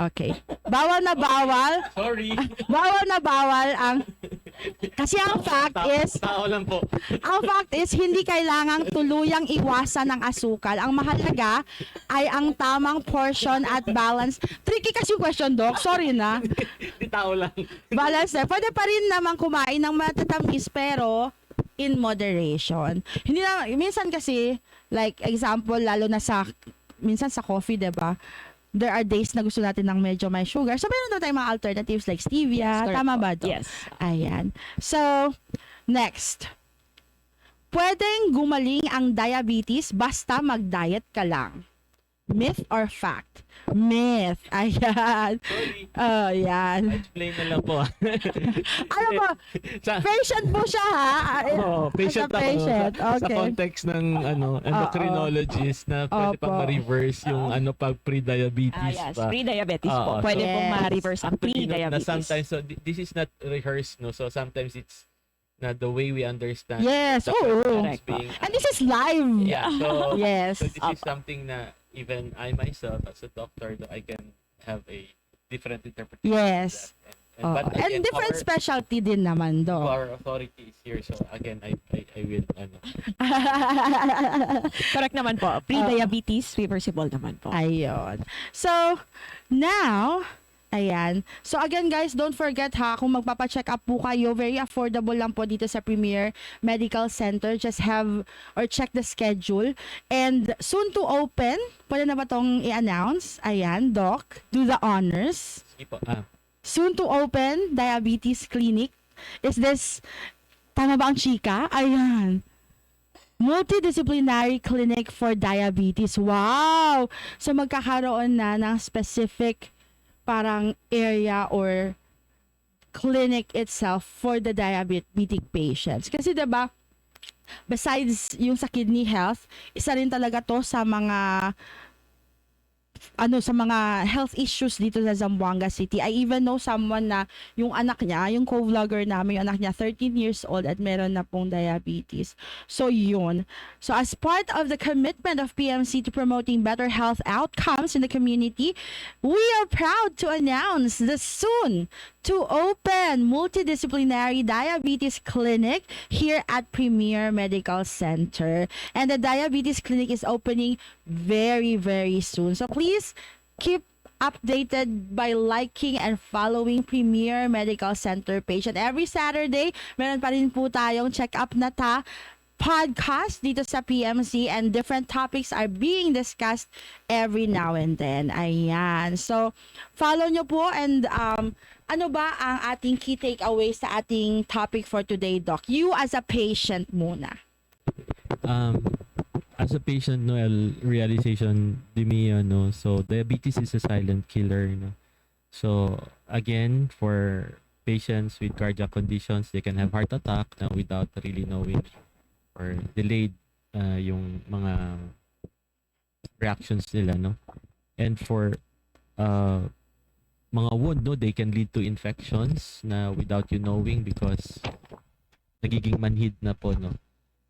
Okay. Bawal na bawal. Sorry. Bawal na bawal ang... Kasi ang fact is... Tao lang po. Ang fact is, hindi kailangang tuluyang iwasan ng asukal. Ang mahalaga ay ang tamang portion at balance. Tricky kasi yung question, Doc. Sorry na. Di tao lang. Balance na. Pwede pa rin naman kumain ng matatamis pero in moderation. Hindi na, minsan kasi, like example, lalo na sa, minsan sa coffee, diba? There are days na gusto natin ng medyo may sugar. So, meron na tayong mga alternatives like stevia. Correct Tama po. ba, Doc? Yes. Ayan. So, next. Pwedeng gumaling ang diabetes basta mag-diet ka lang. Myth or fact? Myth. Ayan. Sorry. Ayan. Explain na lang po. Alam mo, patient po siya ha. Patient As a patient. ako. Sa Okay. context ng endocrinologist na pwede Opo. pang ma-reverse yung pag pre-diabetes Yes, pa. pre-diabetes po. Oo. Pwede So, pong yes. ma-reverse ang Ang pre-note na pre-diabetes. sometimes, so this is not rehearsed, no? So sometimes it's na the way we understand. Yes. the Oo. person Correct po. being, And this is live. yeah, so, Yes. so this is something na even I myself as a doctor, I can have a different interpretation. Yes. Of that. Oo. But And again, different specialty din naman, do. our authority is here. So again, I will, Correct naman po. Pre-diabetes, reversible naman po. Ayun. So, now, ayan. So, again, guys, don't forget ha, kung magpapacheck up po kayo, very affordable lang po dito sa Premier Medical Center. Just have or check the schedule. And soon to open, pwede na ba itong i-announce? Ayan, Doc, do the honors. sige po, Soon to open, diabetes clinic. Is this, tama ba ang chika? Ayan. Multidisciplinary clinic for diabetes. Wow! So magkakaroon na ng specific parang area or clinic itself for the diabetic patients. Kasi 'di ba, besides yung sa kidney health, isa rin talaga to sa mga sa mga health issues dito sa Zamboanga City. I even know someone na yung anak niya, yung co-vlogger namin, yung anak niya 13 years old at meron na pong diabetes. So yun. So as part of the commitment of PMC to promoting better health outcomes in the community, we are proud to announce the soon to open multidisciplinary diabetes clinic here at Premier Medical Center. And the diabetes clinic is opening very, very soon. So please keep updated by liking and following Premier Medical Center page. And every Saturday, meron pa rin po tayong check-up na podcast dito sa PMC, and different topics are being discussed every now and then. Ayan. So, follow nyo po, and ano ba ang ating key takeaway sa ating topic for today, Doc? You as a patient muna. As a patient, no, realization di me, no, so diabetes is a silent killer, no. So again, for patients with cardiac conditions, they can have heart attack na without really knowing, or delayed yung mga reactions nila, no. And for mga wound, no, they can lead to infections na without you knowing because nagiging manhid na po, no.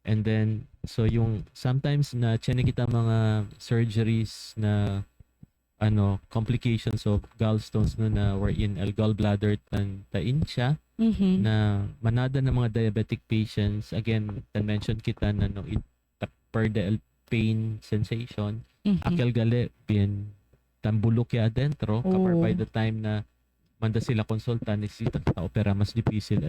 And then, so yung sometimes na tiyan kita mga surgeries na complications of gallstones, no, na wherein gallbladder tain siya, na manada ng mga diabetic patients. Again, mention kita na no, per the pain sensation, akel gali pin tambulok ya adentro, kapag by the time na manda sila konsultan, isita ta opera mas difícil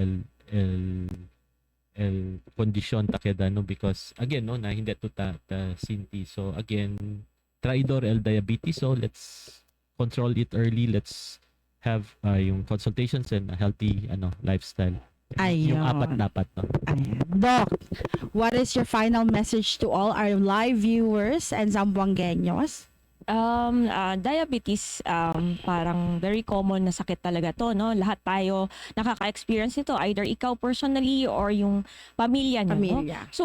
el kondisyon ta keda, no, because again, no, na hindi to ta sinti. So again, traidor el diabetes, so let's control it early. Let's have yung consultations and a healthy lifestyle. Ayun. Yung apat dapat, no. Ayan. Doc, what is your final message to all our live viewers and Zamboangueños? Diabetes, parang very common na sakit talaga to, no? Lahat tayo nakaka-experience nito, either ikaw personally or yung pamilya niyo. Pamilya. No? So,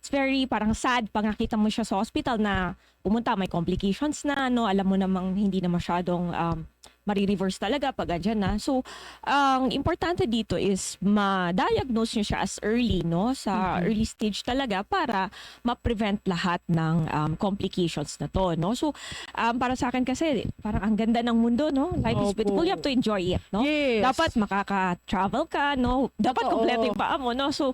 it's very parang sad pag nakita mo siya sa hospital na pumunta, may complications na, no? Alam mo namang hindi na masyadong marireverse talaga pag andyan na. So, ang importante dito is ma-diagnose nyo siya as early, no? Sa early stage talaga para ma-prevent lahat ng complications na to, no? So, para sa akin kasi, parang ang ganda ng mundo, no? Life is beautiful. You have to enjoy it, no? Yes. Dapat makaka-travel ka, no? Dapat Totoo. kompleto yung paa mo, no? So,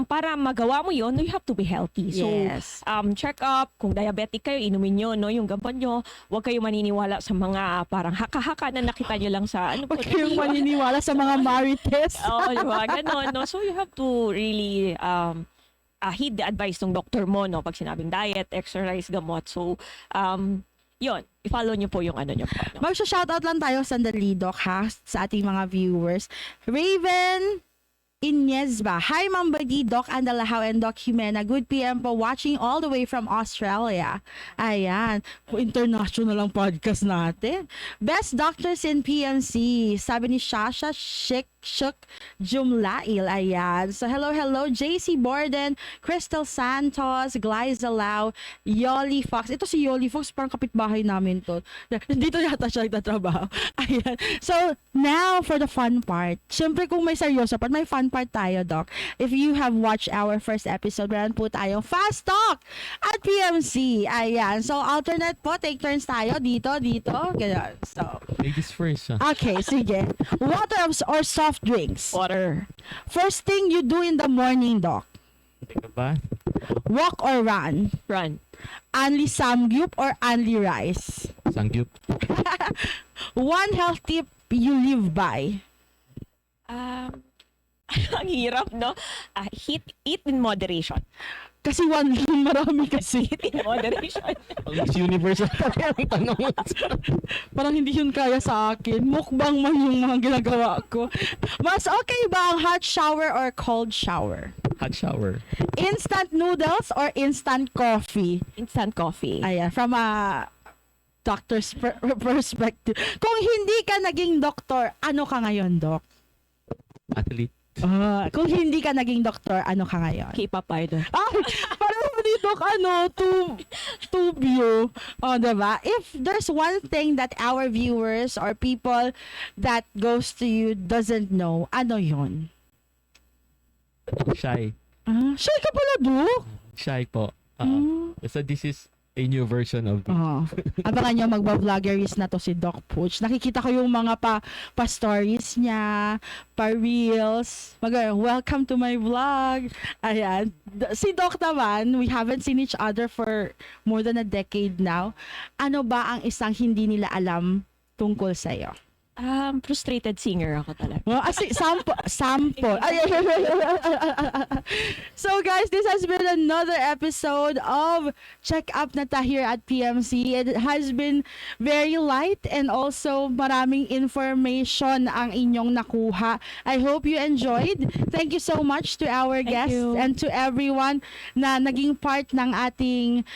para magawa mo yun, you have to be healthy. So, Yes. check up. Kung diabetic kayo, inumin nyo, no? Yung gamot nyo. Huwag kayo maniniwala sa mga parang haka-haka na nakita nyo lang sa ano po. Huwag kayong maniniwala sa mga marites. Oo, diba? Ganon, no? So, you have to really heed the advice ng doctor mo, no? Pag sinabing diet, exercise, gamot. So, yun. I-follow nyo po yung ano nyo po. No? Magsha-shoutout lang tayo sandali, Doc, ha? Sa ating mga viewers. Raven Inyezba. Hi, Ma'am Badi, Doc Andalahao, and Doc Jimena. Good PM po, watching all the way from Australia. Ayan. International ang podcast natin. Best doctors in PMC. Sabi ni Shasha Shuk Jumlail. Ayan. So, hello, JC Borden, Crystal Santos, Glyza Lau, Yoli Fox. Ito si Yoli Fox, parang kapitbahay namin to. Dito yata siya nagtatrabaho. Ayan. So, now for the fun part. Siyempre, kung may seryoso part, may fun part tayo, Doc. If you have watched our first episode, meron po tayong Fast Talk at PMC. Ayan. So, alternate po. Take turns tayo. Dito. Ganyan. So, Ladies first, okay, sige. Water or soft drinks? Water. First thing you do in the morning, Doc? Take a bath. Walk or run? Run. Only samgyup or only rice? Sangyup. One health tip you live by? Ang hirap, no? Eat in moderation. Kasi one lang, marami kasi. Eat in moderation. Miss Universe ang tanong mo. Parang hindi yun kaya sa akin. Mukbang man yung mga ginagawa ko. Mas okay ba ang hot shower or cold shower? Hot shower. Instant noodles or instant coffee? Instant coffee. Ayan, from a doctor's perspective. Kung hindi ka naging doktor, ano ka ngayon, Doc? Athlete. Kung hindi ka naging doktor, ano ka ngayon? K-pop idol. Ay, parang hindi Dok, to view. Oh, diba? If there's one thing that our viewers or people that goes to you doesn't know, ano yun? Shy. Shy ka pala, Dok? Shy po. So this is a new version of me. Oh. Abangan nyo, magba-vloggeries na to si Doc Pooch. Nakikita ko yung mga pa-stories niya, pa-reels. Welcome to my vlog. Ayan. Si Doc naman, we haven't seen each other for more than a decade now. Ano ba ang isang hindi nila alam tungkol sa'yo? Frustrated singer ako talaga. Well, sample. So guys, this has been another episode of Check Up na ta here at PMC. It has been very light and also maraming information ang inyong nakuha. I hope you enjoyed. Thank you so much to our guests you. and to everyone na naging part ng ating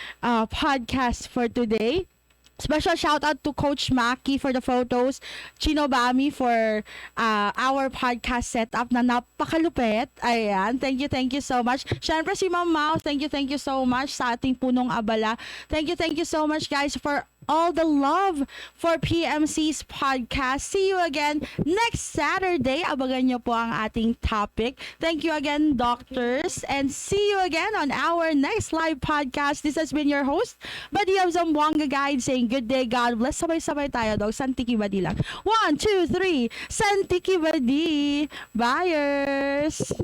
podcast for today. Special shout out to Coach Maki for the photos, Chino Bami for our podcast setup na napakalupit. Ayan, thank you so much. Syempre si Ma'am Mau, thank you so much sa ating punong abala. Thank you so much guys for all the love for PMC's podcast. See you again next Saturday. Abangan nyo po ang ating topic. Thank you again, doctors. And see you again on our next live podcast. This has been your host, Badi of Zamboanga Guide, saying good day, God bless. Sabay-sabay tayo, dog. Santiki Badi lang. 1, 2, 3. Santiki Badi. Buyers.